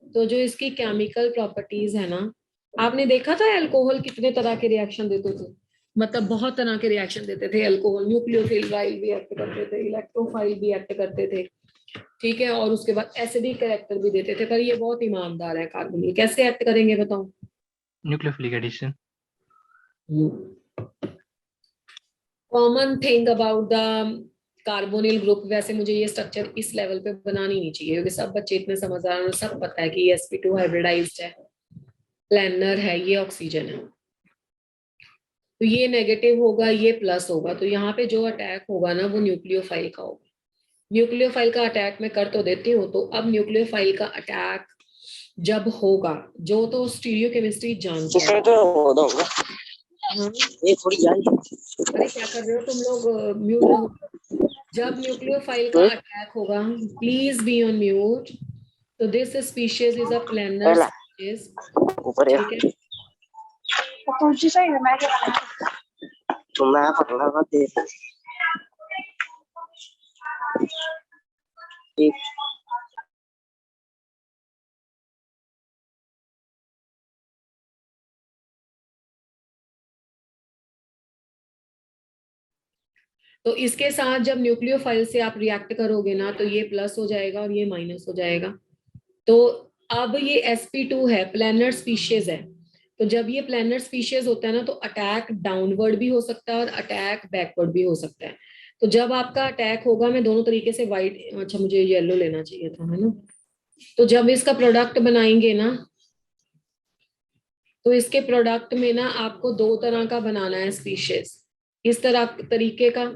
तो जो इसकी केमिकल प्रॉपर्टीज है ना, आपने देखा था अल्कोहल कितने तरह के रिएक्शन देते थे, मतलब बहुत तरह के रिएक्शन देते थे अल्कोहल। न्यूक्लियोफिल भी एक्ट करते थे, इलेक्ट्रोफाइल भी एक्ट करते थे। ठीक है, और उसके बाद एसिडिक कैरेक्टर भी देते थे, पर ये बहुत ईमानदार है कार्बोनिल। कैसे एक्ट करेंगे बताओ? Nucleophilic addition. Common thing about the carbonyl group, वैसे मुझे ये स्ट्रक्चर इस लेवल पे बनानी नहीं चाहिए, क्योंकि सब बच्चे इतने समझदार हैं, सब पता है कि ये sp2 हाइब्रिडाइज्ड है, प्लानर है, ये ऑक्सीजन है, तो ये नेगेटिव होगा, ये प्लस होगा, तो यहाँ पे जो अटैक होगा ना वो न्यूक्लियोफाइल का होगा। न्यूक्लियोफाइल का अटैक मैं कर तो देती हूँ, तो अब न्यूक्लियोफाइल का अटैक जब होगा, जो तो स्टीरियो केमिस्ट्री जानते हैं। हाँ? अरे क्या कर रहे हो तुम लोग, म्यूट रहो। जब न्यूक्लियोफाइल का अटैक होगा, प्लीज बी ऑन म्यूट। तो this species is a planar species, ठीक है। तो इसके साथ जब न्यूक्लियोफाइल से आप रिएक्ट करोगे ना, तो ये प्लस हो जाएगा और ये माइनस हो जाएगा। तो अब ये sp2 है, प्लानर स्पीशीज है, तो जब ये प्लानर स्पीशीज होता है ना, तो अटैक डाउनवर्ड भी हो सकता है और अटैक बैकवर्ड भी हो सकता है। तो जब आपका अटैक होगा, मैं दोनों तरीके से व्हाइट, अच्छा मुझे येलो लेना चाहिए था, है ना। तो जब इसका प्रोडक्ट बनाएंगे ना, तो इसके प्रोडक्ट में ना आपको 2 तरह का बनाना है स्पीशीज, इस तरह तरीके का।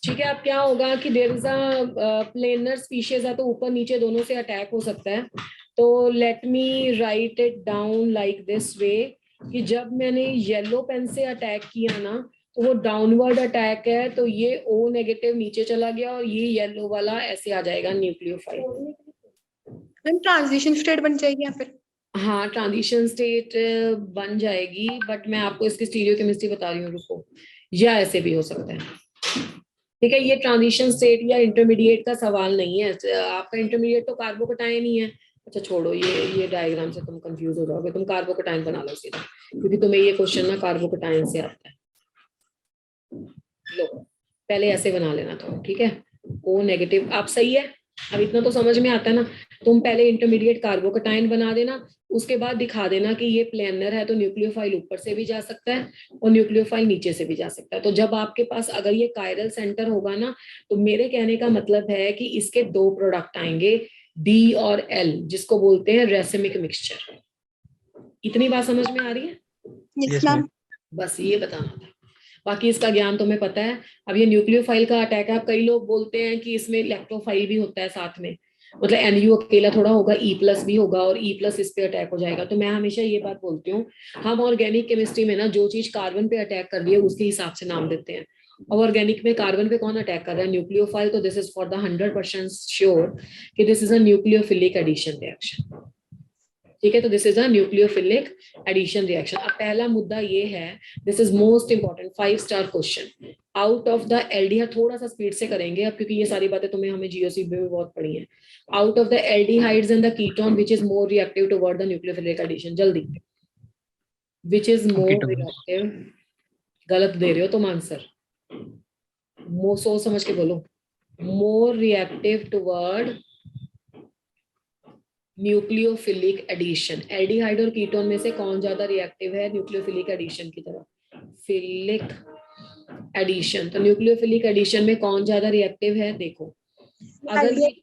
ठीक है। अब क्या होगा कि there is a planar species है, तो ऊपर नीचे दोनों से अटैक हो सकता है। तो let me right it down like this way, कि जब मैंने येलो पेन से अटैक किया ना, तो वो डाउनवर्ड अटैक है, तो ये O नेगेटिव नीचे चला गया और ये येलो वाला ऐसे आ जाएगा न्यूक्लियोफाइल। मैम ट्रांजिशन स्टेट बन जाएगी या फिर? हाँ, ट्रांजिशन स्टेट बन जाएगी, बट मैं आपको इसकी स्टीरियोकेमिस्ट्री बता रही हूँ, रुको। या ऐसे भी हो सकता है, ठीक है। ये ट्रांजिशन स्टेट या इंटरमीडिएट का सवाल नहीं है, आपका इंटरमीडिएट तो कार्बोकटायन ही है। अच्छा छोड़ो, ये डायग्राम से तुम कंफ्यूज हो जाओगे, तुम कार्बोकटायन बना लो सीधा, क्योंकि तुम्हें ये क्वेश्चन ना कार्बोकटायन से आता है। लो, पहले ऐसे बना लेना था, ठीक है। O नेगेटिव, आप सही है, अब इतना तो समझ में आता है ना। तुम पहले इंटरमीडिएट कार्बोकटायन बना देना, उसके बाद दिखा देना कि ये प्लेनर है, तो न्यूक्लियोफाइल ऊपर से भी जा सकता है और न्यूक्लियोफाइल नीचे से भी जा सकता है। तो जब आपके पास अगर ये कायरल सेंटर होगा ना, तो मेरे कहने का मतलब है कि इसके दो प्रोडक्ट आएंगे, D और L, जिसको बोलते हैं रेसिमिक मिक्सचर। इतनी बात समझ में आ रही है? Yes Yes, ma'am. ma'am. बस ये बताना था, बाकी इसका ज्ञान तुम्हें पता है। अब ये न्यूक्लियोफाइल का अटैक है, अब कई लोग बोलते हैं कि इसमें इलेक्ट्रोफाइल भी होता है साथ में, मतलब NU अकेला थोड़ा होगा, E+ भी होगा और E+ इस पे अटैक हो जाएगा। तो मैं हमेशा ये बात बोलती हूँ, हम ऑर्गेनिक केमिस्ट्री में ना जो चीज कार्बन पे अटैक कर रही है उसके हिसाब से नाम देते हैं। अब ऑर्गेनिक में कार्बन पे कौन अटैक कर रहा है? न्यूक्लियोफाइल। तो this is for the 100% sure कि this is a nucleophilic addition reaction, ठीक है। तो this is a nucleophilic addition reaction. अब पहला मुद्दा ये है, this is most important 5 star question. Out of the aldehyde, थोड़ा सा स्पीड से करेंगे अब, क्योंकि ये सारी बातें तुम्हें हमें जीओसीबी में बहुत पढ़ी है। Out of the aldehydes and the ketone which is more reactive toward the nucleophilic addition, जल्दी, which is more Ketones. Reactive. गलत दे रहे हो तुम आंसर, सोच समझ के बोलो। More reactive toward nucleophilic addition, aldehyde और कीटोन में से कौन ज्यादा रिएक्टिव है न्यूक्लियोफिलिक एडिशन की तरफ? Philic addition. तो न्यूक्लियोफिलिक एडिशन में कौन ज्यादा रिएक्टिव है? देखो, अगर ये,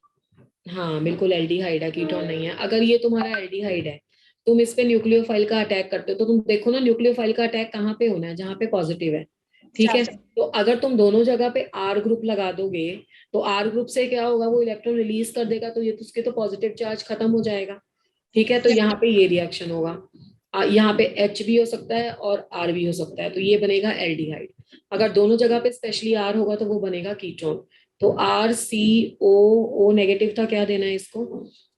हाँ बिल्कुल एल्डिहाइड है, कीटोन नहीं है। अगर ये तुम्हारा एल्डिहाइड है, तुम इस पे न्यूक्लियोफाइल का अटैक करते हो, तो तुम देखो ना न्यूक्लियोफाइल का अटैक कहाँ पे होना है? जहाँ पे पॉजिटिव है, ठीक है। तो अगर तुम दोनों जगह पे R ग्रुप लगा दोगे, तो R ग्रुप से क्या होगा? वो इलेक्ट्रॉन रिलीज कर देगा, तो ये उसके तो पॉजिटिव चार्ज खत्म हो जाएगा, ठीक है। तो यहाँ पे ये रिएक्शन होगा, यहाँ पे H भी हो सकता है और R भी हो सकता है, तो ये बनेगा एल्डिहाइड। अगर दोनों जगह पे स्पेशली R होगा तो वो बनेगा कीटोन। तो RCO नेगेटिव था, क्या देना है इसको?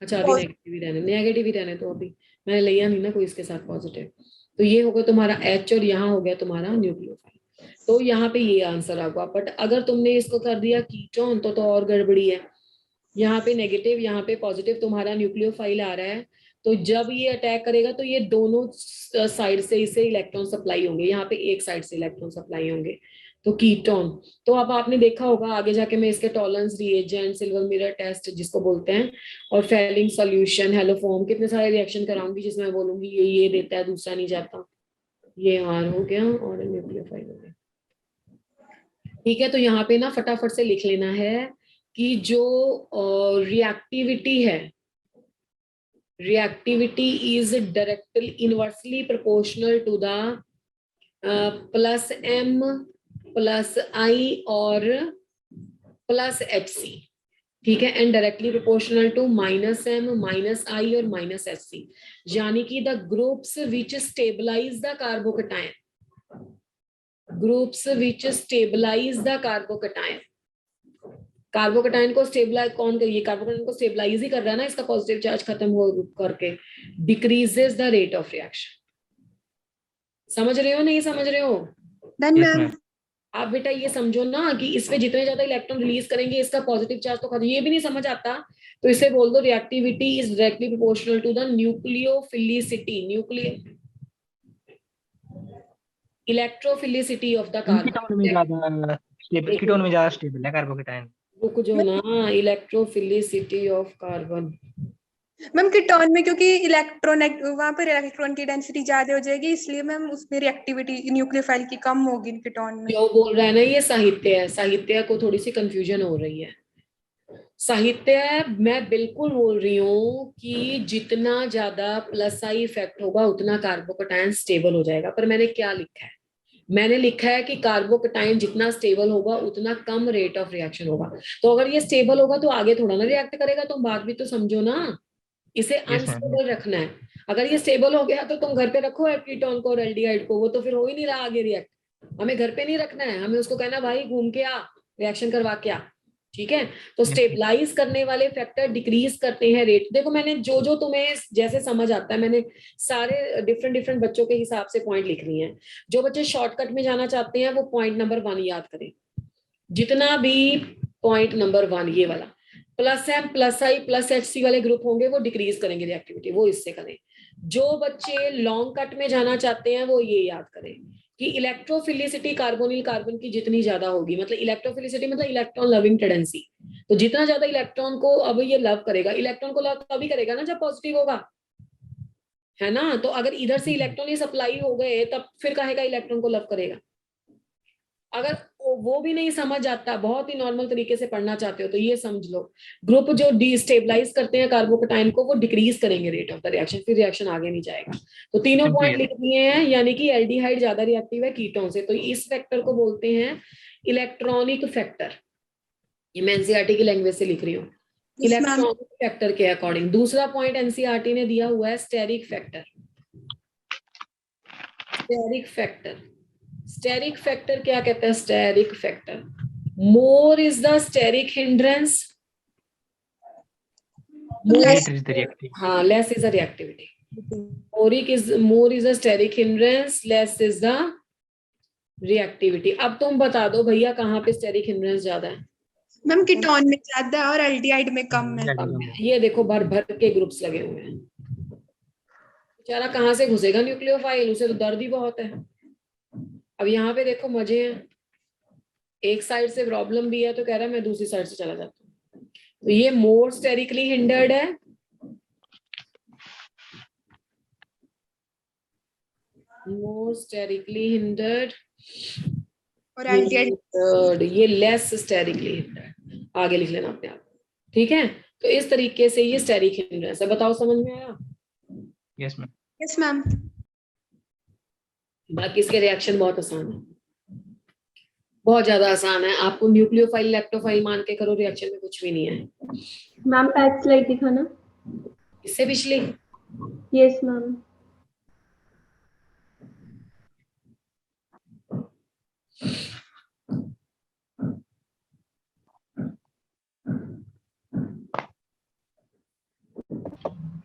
अच्छा अभी नेगेटिव ही रहने, नेगेटिव ही रहने, तो अभी मैंने लिया नहीं ना कोई इसके साथ पॉजिटिव। तो ये होगा तुम्हारा H और यहाँ हो गया तुम्हारा न्यूक्लियोफाइल। तो यहाँ पे ये आंसर आएगा। बट अगर तुमने इसको कर दिया कीटोन तो और गड़बड़ी है। यहाँ पे नेगेटिव, यहाँ पे पॉजिटिव तुम्हारा न्यूक्लियोफाइल आ रहा है, तो जब ये अटैक करेगा तो ये दोनों साइड से इसे इलेक्ट्रॉन सप्लाई होंगे, यहाँ पे एक साइड से इलेक्ट्रॉन सप्लाई होंगे, तो कीटोन। तो अब आपने देखा होगा आगे जाके मैं इसके Tollens reagent, silver mirror test जिसको बोलते हैं, और फेलिंग सॉल्यूशन, हेलोफॉर्म, कितने सारे रिएक्शन कराऊंगी जिसमें बोलूंगी ये देता है दूसरा नहीं जाता। ये R हो गया और न्यूक्लियोफाइल हो गया, ठीक है। तो यहाँ पे ना फटाफट से लिख लेना है कि जो रिएक्टिविटी है, reactivity is directly inversely proportional to the plus M plus I और plus HC, ठीक है, and directly proportional to -M -I और -HC, यानी कि the groups which stabilize the carbocation, groups which stabilize the carbocation. Carbocation को stabilize कौन कर, ये कार्बोकटायन को स्टेबलाइज ही कर रहा है ना, इसका पॉजिटिव चार्ज खत्म हो करके, decreases the rate of reaction. समझ रहे हो नहीं समझ रहे हो? Yes, ma'am. आप बेटा ये समझो ना कि इसमें जितने ज्यादा इलेक्ट्रॉन रिलीज करेंगे इसका पॉजिटिव चार्ज तो खत्म, ये भी नहीं समझ आता तो इसे बोल दो reactivity is directly proportional to the nucleophilicity, nucleo electrophilicity of the carbon. Ketone में ज्यादा स्टेबल है कार्बोकेटाइन। रुक जो ना, electrophilicity of carbon. Ma'am ketone में क्योंकि इलेक्ट्रॉन वहां पर इलेक्ट्रॉन की डेंसिटी ज्यादा हो जाएगी, इसलिए मैम उसमें रिएक्टिविटी न्यूक्लियोफाइल की कम होगी कीटोन में। जो बोल रहा है ना ये साहित्य है, साहित्य को थोड़ी सी कंफ्यूजन हो रही है। साहित्य मैं बिल्कुल बोल रही हूँ कि जितना ज्यादा प्लस आई इफेक्ट होगा उतना कार्बोकटायन स्टेबल हो जाएगा, पर मैंने क्या लिखा है, मैंने लिखा है कि कार्बोकटाइन जितना स्टेबल होगा उतना कम रेट ऑफ रिएक्शन होगा। तो अगर ये स्टेबल होगा तो आगे थोड़ा ना रिएक्ट करेगा, तुम बात भी तो समझो ना। इसे यस मैम। अनस्टेबल रखना है। अगर ये स्टेबल हो गया तो तुम घर पे रखो कीटोन को और एल्डिहाइड को, वो तो फिर हो ही नहीं रहा आगे रिएक्ट। हमें घर पे नहीं रखना है, हमें उसको कहना भाई घूम के आ, रिएक्शन करवा के आ। ठीक है, तो स्टेबलाइज करने वाले फैक्टर डिक्रीज करते हैं रेट। देखो मैंने जो जो तुम्हें जैसे समझ आता है, मैंने सारे डिफरेंट डिफरेंट बच्चों के हिसाब से पॉइंट लिख लिए हैं। जो बच्चे शॉर्टकट में जाना चाहते हैं वो पॉइंट नंबर 1 याद करें। जितना भी पॉइंट नंबर 1 ये वाला प्लस एम प्लस आई प्लस एच सी वाले ग्रुप होंगे वो डिक्रीज करेंगे रिएक्टिविटी, वो इससे करें। जो बच्चे लॉन्ग कट में जाना चाहते हैं वो ये याद करें कि इलेक्ट्रोफिलिसिटी कार्बोनिल कार्बन की जितनी ज्यादा होगी, मतलब इलेक्ट्रोफिलिसिटी मतलब इलेक्ट्रॉन लविंग टेंडेंसी, तो जितना ज्यादा इलेक्ट्रॉन को अब ये लव करेगा, इलेक्ट्रॉन को लव तभी करेगा ना जब पॉजिटिव होगा, है ना। तो अगर इधर से इलेक्ट्रॉन ही सप्लाई हो गए तब फिर कहेगा इलेक्ट्रॉन को लव करेगा। अगर वो भी नहीं समझ आता, बहुत ही नॉर्मल तरीके से पढ़ना चाहते हो तो ये समझ लो, ग्रुप जो डिस्टेबलाइज करते हैं कार्बोकटाइन को वो डिक्रीज करेंगे रेट ऑफ द रिएक्शन, फिर रिएक्शन आगे नहीं जाएगा। तो तीनों पॉइंट लिख दिए हैं, यानी कि एल्डिहाइड ज्यादा रिएक्टिव है कीटोन से, तो इस फैक्टर को बोलते हैं इलेक्ट्रॉनिक फैक्टर। ये मैं एनसीईआरटी की लैंग्वेज से लिख रही हूँ, इलेक्ट्रॉनिक फैक्टर के अकॉर्डिंग। दूसरा पॉइंट एनसीईआरटी ने दिया हुआ है steric factor. Steric factor, steric factor क्या कहता है? Steric factor, more is the steric hindrance, हाँ less is the reactivity. More is the steric hindrance, less is the reactivity. अब तुम बता दो भैया कहाँ पे स्टेरिक हिंड्रेंस ज्यादा है? मैम कीटोन में ज्यादा है और एल्डिहाइड में कम है। ये देखो भर भर के ग्रुप्स लगे हुए हैं। बेचारा कहाँ से घुसेगा न्यूक्लियोफाइल, उसे तो दर्द ही बहुत है। अब यहाँ पे देखो मजे हैं, एक साइड से प्रॉब्लम भी है तो कह रहा है मैं दूसरी साइड से चला जाता हूँ। तो ये मोर स्टेरिकली हिंडर्ड है, मोर स्टेरिकली हिंडर्ड, और ये लेस स्टेरिकली हिंडर्ड। आगे लिख लेना अपने आप, ठीक है। तो इस तरीके से ये स्टेरिक हिंड्रेंस है। बताओ समझ में आया? Yes ma'am. Yes ma'am. बाकी इसके रिएक्शन बहुत आसान है, बहुत ज्यादा आसान है। आपको न्यूक्लियोफाइल लैक्टोफाइल मान के करो, रिएक्शन में कुछ भी नहीं है। मैम पैच स्लाइड दिखाना। इससे पिछली? Yes ma'am.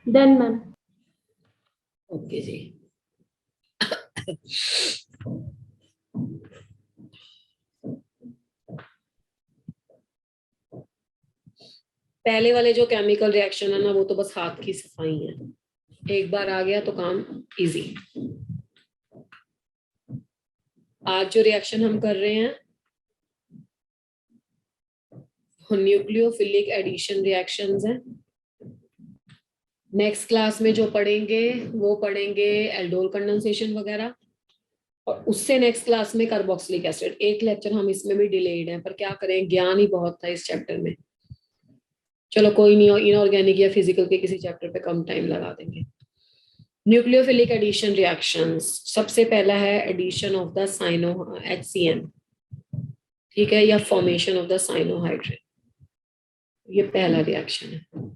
Done ma'am. Okay जी। पहले वाले जो केमिकल रिएक्शन है ना वो तो बस हाथ की सफाई है, एक बार आ गया तो काम इजी। आज जो रिएक्शन हम कर रहे हैं न्यूक्लियोफिलिक एडिशन रिएक्शंस हैं। नेक्स्ट क्लास में जो पढ़ेंगे वो पढ़ेंगे एल्डोल कंडेंसेशन वगैरह, और उससे नेक्स्ट क्लास में कार्बोक्सिलिक एसिड। एक लेक्चर हम इसमें भी डिलेड है, पर क्या करें ज्ञान ही बहुत था इस चैप्टर में। चलो कोई नहीं, इनऑर्गेनिक या फिजिकल के किसी चैप्टर पे कम टाइम लगा देंगे। न्यूक्लियोफिलिक एडिशन रिएक्शंस, सबसे पहला है addition of the cyano HCN, ठीक है, या फॉर्मेशन ऑफ द साइनोहाइड्रेट। ये पहला रिएक्शन है।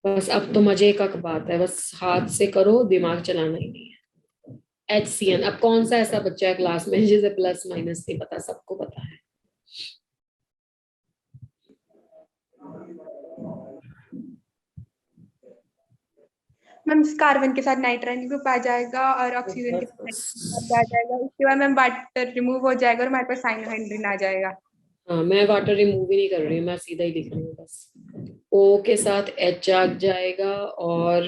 बस अब तो मजे का बात है, बस हाथ से करो, दिमाग चलाना ही नहीं है। HCN, अब कौन सा ऐसा बच्चा है क्लास में जिसे प्लस माइनस नहीं पता? सबको पता है। मैम कार्बन के साथ नाइट्रोजन ग्रुप आ जाएगा और ऑक्सीजन के साथ आ जाएगा, उसके बाद मैम वाटर रिमूव हो जाएगा और हमारे पास साइनोहाइड्रिन आ जाएगा। हाँ मैं वाटर रिमूव ही नहीं कर रही हूँ, मैं सीधा ही लिख रही हूँ बस। O के साथ H आ जाएगा और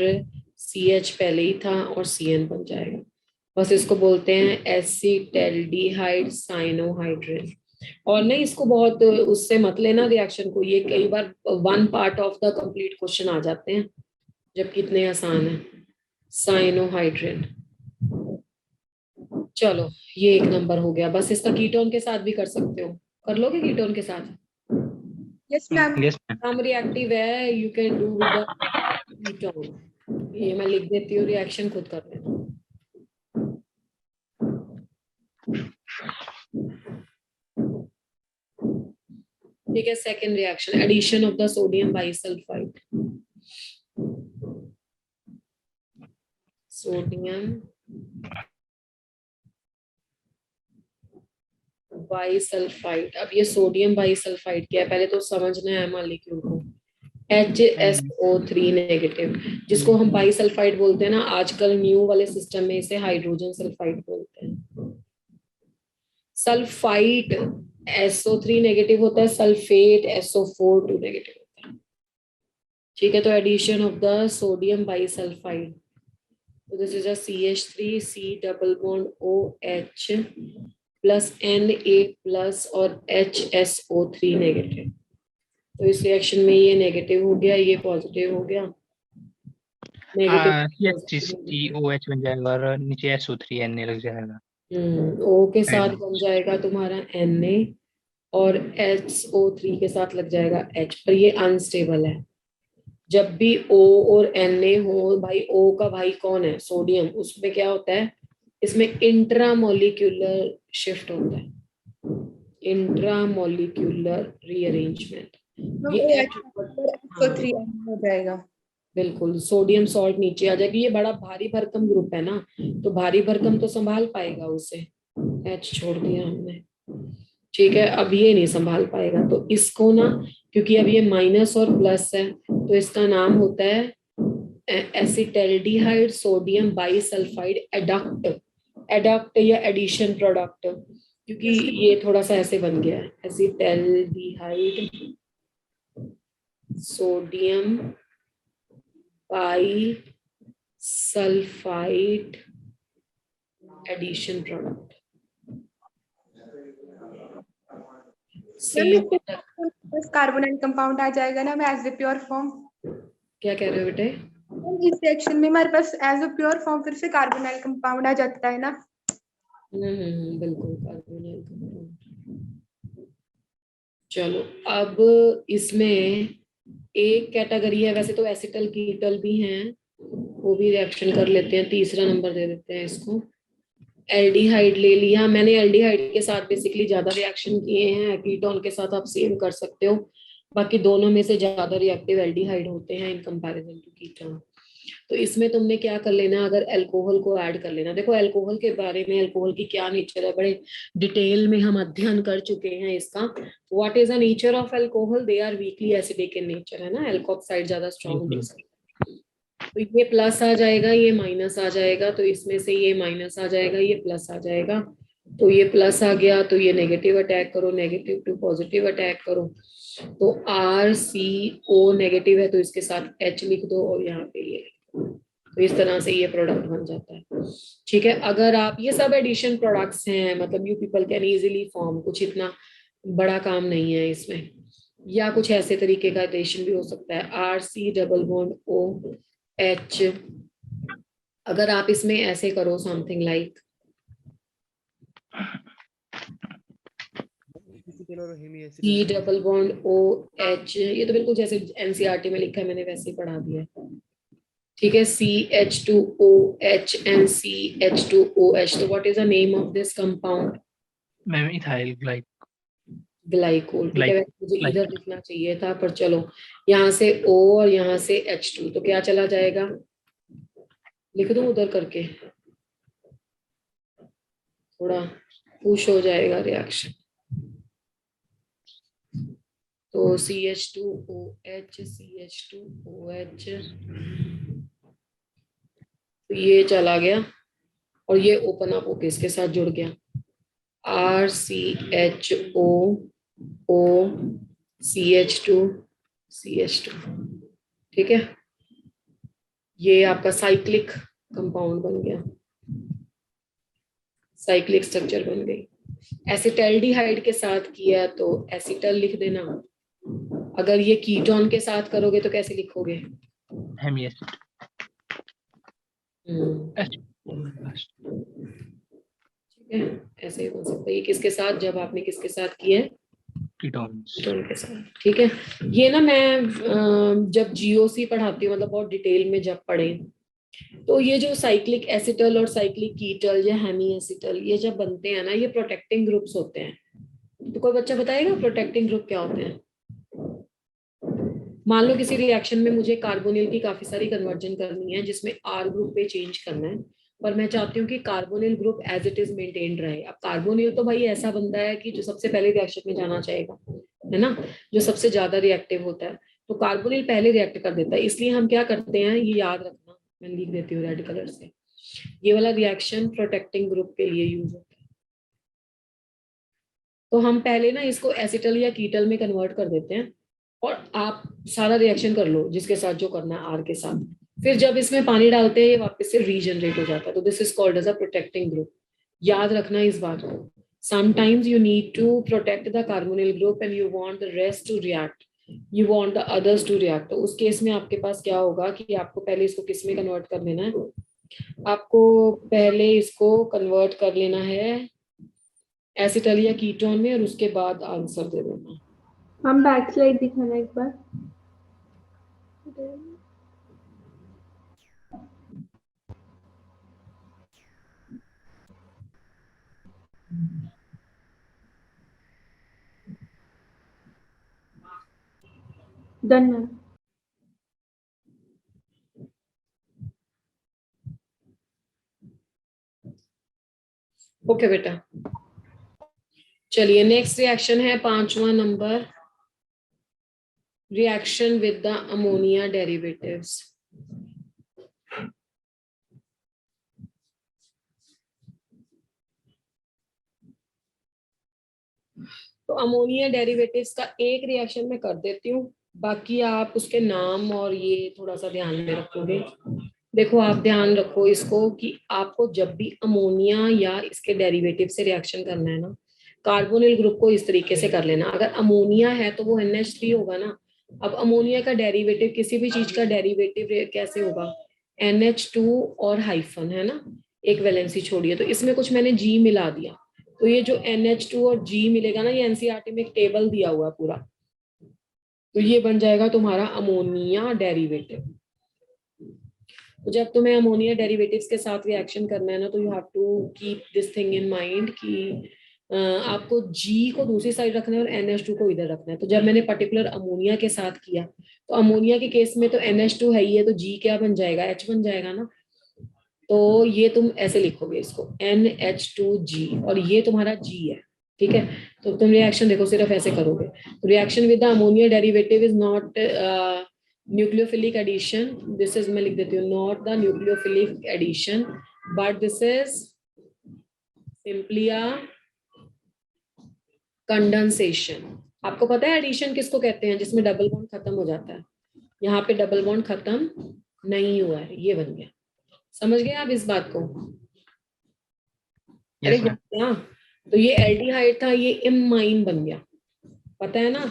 CH पहले ही था और CN बन जाएगा। बस इसको बोलते हैं एसिटैल्डिहाइड साइनोहाइड्रिन। और नहीं इसको बहुत उससे मत लेना रिएक्शन को, ये कई बार 1 part of the complete question आ जाते हैं, जबकि इतने आसान है। साइनोहाइड्रिन, चलो ये 1 नंबर हो गया। बस इसका कीटोन के साथ भी कर सकते हो, कर लोगे कीटोन के साथ? Yes ma'am. Yes ma'am. कम रिएक्टिव है, you can do with the ketone. ये मैं लिख देती हूँ, रिएक्शन खुद कर लेना। ठीक है, second reaction, addition of the sodium bisulphite, sodium bisulphite. अब ये सोडियम बाइसल्फाइड क्या है पहले तो समझना है मॉलिक्यूल को। HSO3 नेगेटिव, जिसको हम बाइसल्फाइड बोलते हैं ना, आजकल न्यू वाले सिस्टम में इसे हाइड्रोजन सल्फाइड बोलते हैं। सल्फाइड SO3 नेगेटिव होता है, सल्फेट SO4 नेगेटिव होता है। ठीक है, तो addition of the sodium bisulphite, तो this is a CH3 C double bond OH plus Na plus और HSO3 नेगेटिव। तो इस रिएक्शन में ये नेगेटिव हो गया, ये पॉजिटिव हो गया, CH3COH बन जाएगा और नीचे SO3Na लग जाएगा। O के साथ बन जाएगा तुम्हारा Na और HO3 के साथ लग जाएगा H, पर ये अनस्टेबल है। जब भी O और Na हो, भाई O का भाई कौन है, सोडियम, उसमें क्या होता है, इसमें इंट्रामोलिक्यूलर शिफ्ट होता है, इंट्रामोलिक्यूलर रीअरेंजमेंट। ये SO3 हो जाएगा, बिल्कुल, सोडियम सॉल्ट नीचे आ जाएगी। ये बड़ा भारी भरकम ग्रुप है ना, तो भारी भरकम तो संभाल पाएगा उसे, H छोड़ दिया हमने। ठीक है, अब ये नहीं संभाल पाएगा, तो इसको ना, क्योंकि अब ये माइनस और प्लस है, तो इसका नाम होता है acetaldehyde sodium bisulphite adduct, adduct या एडिशन प्रोडक्ट, क्योंकि ये थोड़ा सा ऐसे बन गया है, acetaldehyde sodium bisulphite addition product. Carbonyl compound आ जाएगा ना एज ए प्योर फॉर्म। क्या कह रहे हो बेटे? इस रिएक्शन में हमारे पास एज ए प्योर फॉर्म फिर से कार्बोनाइल कंपाउंड आ जाता है ना। बिल्कुल, कार्बोनाइल कंपाउंड। चलो, अब इसमें एक कैटेगरी है, वैसे तो एसिटल कीटल भी हैं, वो भी रिएक्शन कर लेते हैं, तीसरा नंबर दे देते हैं इसको। एल्डिहाइड ले लिया मैंने, एल्डिहाइड के साथ बेसिकली ज्यादा रिएक्शन किए हैं, कीटोन के साथ आप सेम कर सकते हो, बाकी दोनों में से ज्यादा रिएक्टिव एल्डिहाइड होते हैं इन कंपैरिजन टू कीटोन। तो इसमें तुमने क्या कर लेना, अगर अल्कोहल को ऐड कर लेना। देखो अल्कोहल के बारे में, अल्कोहल की क्या नेचर है, बड़े डिटेल में हम अध्ययन कर चुके हैं इसका। What is the nature of alcohol, they are weakly acidic in nature, है ना, एल्कोक्साइड ज्यादा स्ट्रॉन्ग बेस। तो ये प्लस आ जाएगा, ये माइनस आ जाएगा, तो इसमें से ये माइनस आ जाएगा, ये प्लस आ जाएगा, तो ये प्लस आ गया, तो ये नेगेटिव अटैक करो, नेगेटिव टू पॉजिटिव अटैक करो, तो RCO नेगेटिव है, तो इसके साथ H लिख दो और यहाँ पे ये, तो इस तरह से ये प्रोडक्ट बन जाता है। ठीक है, अगर आप, ये सब एडिशन प्रोडक्ट्स हैं, मतलब you people can easily form, कुछ इतना बड़ा काम नहीं है इसमें, या कुछ ऐसे तरीके का एडिशन भी हो सकता है, RC डबल बॉन्ड OH। अगर आप इसमें ऐसे करो something like C double bond OH, ये तो बिल्कुल जैसे NCERT में लिखा है मैंने वैसे ही पढ़ा दिया। ठीक है, CH2OH and CH2OH, तो what is the name of this compound? Ma'am ethyl glycol. ठीक है, मुझे इधर लिखना चाहिए था, पर चलो, यहाँ से O और यहाँ से H2, तो क्या चला जाएगा, लिख दूं उधर करके, थोड़ा पुश हो जाएगा रिएक्शन। तो CH2OH CH2OH, तो ये चला गया और ये ओपन अप होके इसके साथ जुड़ गया, RCHOO CH2 ठीक है, ये आपका साइक्लिक कंपाउंड बन गया, साइक्लिक स्ट्रक्चर बन गई। एसिटल्डिहाइड के साथ किया तो एसिटल लिख देना, अगर ये कीटोन के साथ करोगे तो कैसे लिखोगे? हेमी ठीक है, ऐसे ही बन सकता है। ये किसके साथ, जब आपने किसके साथ किया है, कीटोन के साथ। ठीक है, ये ना मैं जब GOC पढ़ाती हूँ, मतलब बहुत डिटेल में जब पढ़े, तो ये जो साइक्लिक एसिटल और साइक्लिक कीटल या हेमी एसिटल, ये जब बनते हैं ना, ये प्रोटेक्टिंग ग्रुप्स होते हैं। तो कोई बच्चा बताएगा प्रोटेक्टिंग ग्रुप क्या होते हैं? मान लो किसी रिएक्शन में मुझे कार्बोनिल की काफी सारी कन्वर्जन करनी है जिसमें आर ग्रुप पे चेंज करना है, पर मैं चाहती हूँ कि carbonyl group as it is maintain रहे। अब कार्बोनिल तो भाई ऐसा बंदा है कि जो सबसे पहले रिएक्शन में जाना चाहेगा, है ना, जो सबसे ज्यादा रिएक्टिव होता है, तो कार्बोनिल पहले रिएक्ट कर देता है। इसलिए हम क्या करते हैं, ये याद रखना, मैं लिख देती हूँ रेड कलर से, ये वाला रिएक्शन प्रोटेक्टिंग ग्रुप के लिए यूज होता है। तो हम पहले ना इसको एसिटल या कीटल में कन्वर्ट कर देते हैं और आप सारा रिएक्शन कर लो जिसके साथ जो करना है आर के साथ, फिर जब इसमें पानी डालते हैं ये वापस से रीजनरेट हो जाता है। तो this is called as a protecting group. याद रखना इस बात को। Sometimes you need to protect the carbonyl group and you want the rest to react, you want the others to react. तो उस केस में आपके पास क्या होगा कि आपको पहले इसको किस में कन्वर्ट कर लेना है, आपको पहले इसको कन्वर्ट कर लेना है एसिटल या कीटोन में, और उसके बाद आंसर दे देना। मैम बैक स्लाइड दिखाना एक बार। Done ma'am. ओके बेटा, चलिए नेक्स्ट रिएक्शन है 5वां नंबर, reaction with the ammonia derivatives. तो अमोनिया डेरिवेटिव्स का एक रिएक्शन मैं कर देती हूँ, बाकी आप उसके नाम और ये थोड़ा सा ध्यान में रखोगे। देखो आप ध्यान रखो इसको कि आपको जब भी अमोनिया या इसके डेरिवेटिव से रिएक्शन करना है ना, कार्बोनिल ग्रुप को इस तरीके से कर लेना। अगर अमोनिया है तो वो NH3 होगा ना। अब अमोनिया का डेरिवेटिव, किसी भी चीज का डेरिवेटिव कैसे होगा, NH2 और हाइफन, है ना, एक वैलेंसी छोड़िए, तो इसमें कुछ मैंने G मिला दिया, तो ये जो NH2 और G मिलेगा ना, ये NCERT में एक टेबल दिया हुआ है पूरा, तो ये बन जाएगा तुम्हारा अमोनिया डेरिवेटिव। तो जब तुम्हें अमोनिया डेरिवेटिव्स के साथ रिएक्शन करना है ना, तो you have to keep this thing in mind कि आपको G को दूसरी साइड रखना है और NH2 को इधर रखना है। तो जब मैंने पर्टिकुलर अमोनिया के साथ किया, तो अमोनिया के केस में तो NH2 है ही है, तो G क्या बन जाएगा, H बन जाएगा ना। तो ये तुम ऐसे लिखोगे इसको NH2G, और ये तुम्हारा G है, ठीक है। तो तुम रिएक्शन देखो सिर्फ ऐसे करोगे। तो reaction with the ammonia derivative is not nucleophilic addition, this is, मैं लिख देती हूँ, not the nucleophilic addition, but this is simply a condensation. आपको पता है एडिशन किसको कहते हैं, जिसमें डबल बॉन्ड खत्म हो जाता है। यहाँ पे डबल बॉन्ड खत्म नहीं हुआ है, ये बन गया। समझ गए आप इस बात को? अरे Yes, ma'am. हाँ, तो ये एल्डिहाइड था, ये इमाइन बन गया, पता है ना।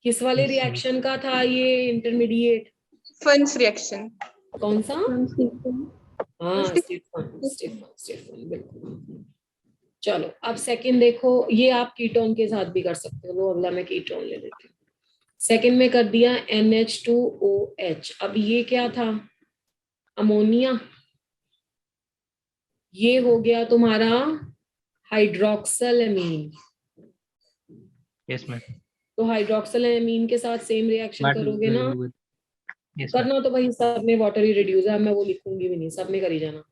किस वाले Yes, ma'am. रिएक्शन का था ये इंटरमीडिएट? फंस रिएक्शन। कौन सा? Ma'am Stephen. हाँ, स्टीफन, बिल्कुल। चलो अब सेकंड देखो, ये आप कीटोन के साथ भी कर सकते हो। लो अगला मैं कीटोन ले लेती हूँ। सेकंड में कर दिया NH2OH। अब ये क्या था, अमोनिया, ये हो गया तुम्हारा हाइड्रोक्सल एमीन। Yes, ma'am. तो हाइड्रोक्सल एमीन के साथ सेम रिएक्शन But करोगे ना। yes, ma'am. करना तो भाई सब में वाटर ही रिड्यूस है, मैं वो लिखूंगी भी नहीं, सब में करी जाना।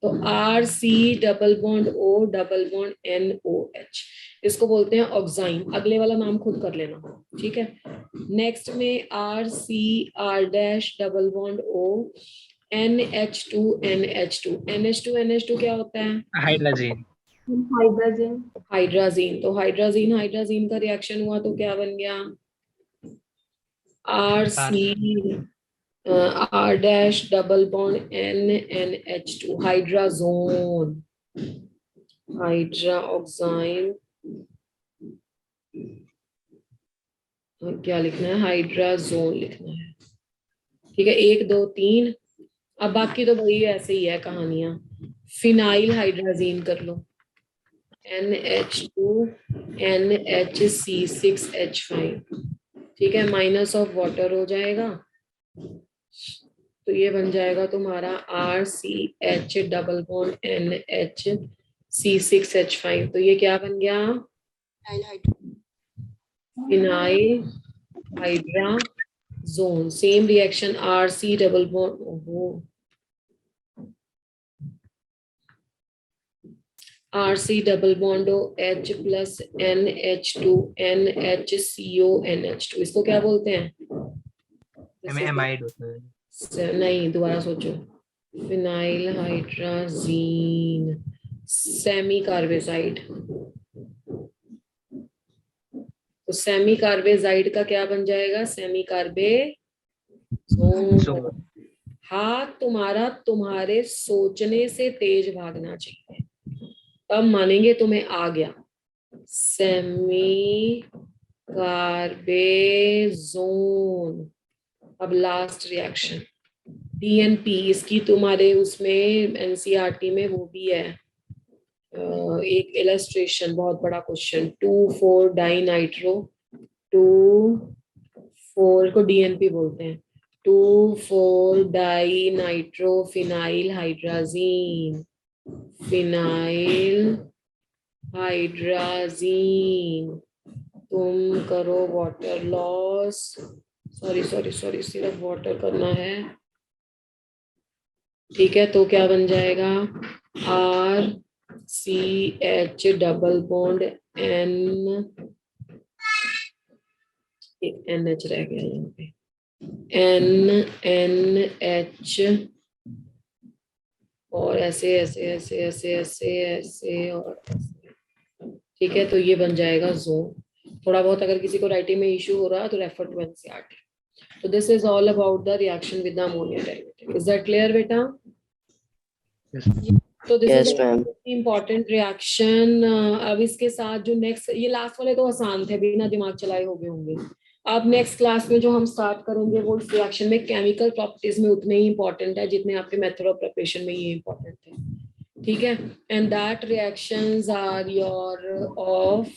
तो RC double bond O double bond NOH, इसको बोलते हैं ऑक्साइन। अगले वाला नाम खुद कर लेना, ठीक है। नेक्स्ट में RC R dash double bond O NH2 NH2 क्या होता है? Hydrazine. हाइड्रोजन। हाइड्राजीन। तो हाइड्राजीन का रिएक्शन हुआ तो क्या बन गया, RC R dash double bond NH2, hydrazone, हाइड्रा ऑक्साइन, क्या लिखना है, हाइड्राजोन लिखना है, ठीक है। 1 2 3। अब बाकी तो भाई ऐसे ही है कहानियां। फिनाइल हाइड्राजीन कर लो, NH2 NHC6H5, ठीक है, माइनस ऑफ वाटर हो जाएगा, तो ये बन जाएगा तुम्हारा RCH डबल बॉन्ड NHC6H5। तो ये क्या बन गया, phenyl hydrazone, same reaction RC double bond, ओहो RC double bond H plus NH2 NHCO NH2, इसको क्या बोलते हैं? एमाइड होता है। नहीं, दोबारा सोचो। Phenyl hydrazine, semi carbazide. तो सेमी कार्बेजाइड का क्या बन जाएगा? Semi carbazone. हाथ तुम्हारा तुम्हारे सोचने से तेज भागना चाहिए, तब मानेंगे तुम्हें आ गया। Semi carbazone. अब लास्ट रिएक्शन DNP, इसकी तुम्हारे उसमें NCERT में वो भी है, एक इलस्ट्रेशन, बहुत बड़ा क्वेश्चन। 2,4 डाइनाइट्रो, 2,4 को DNP बोलते हैं, 2,4 dinitro phenyl hydrazine, phenyl hydrazine. तुम करो वाटर लॉस, सॉरी सिर्फ वाटर करना है, ठीक है। तो क्या बन जाएगा? RCH डबल बॉन्ड N, एक NH रह गया यहाँ पे, NH, और ऐसे ऐसे ऐसे ऐसे ऐसे ऐसे और ऐसे, ठीक है। तो ये बन जाएगा जोन। थोड़ा बहुत अगर किसी को राइटिंग में इशू हो रहा है तो refer to NCERT। So this is all about the reaction with the ammonia derivative. Is that clear, beta? Yes. So this Yes, is a ma'am. very important reaction. अब इसके साथ जो next, ये लास्ट वाले तो आसान थे, बिना दिमाग चलाए हो गए होंगे। अब नेक्स्ट क्लास में जो हम स्टार्ट करेंगे वो इस रिएक्शन में केमिकल प्रॉपर्टीज में उतने ही इंपॉर्टेंट है जितने आपके मेथड ऑफ प्रिपरेशन में ये इंपॉर्टेंट है, ठीक है। And that reactions are your of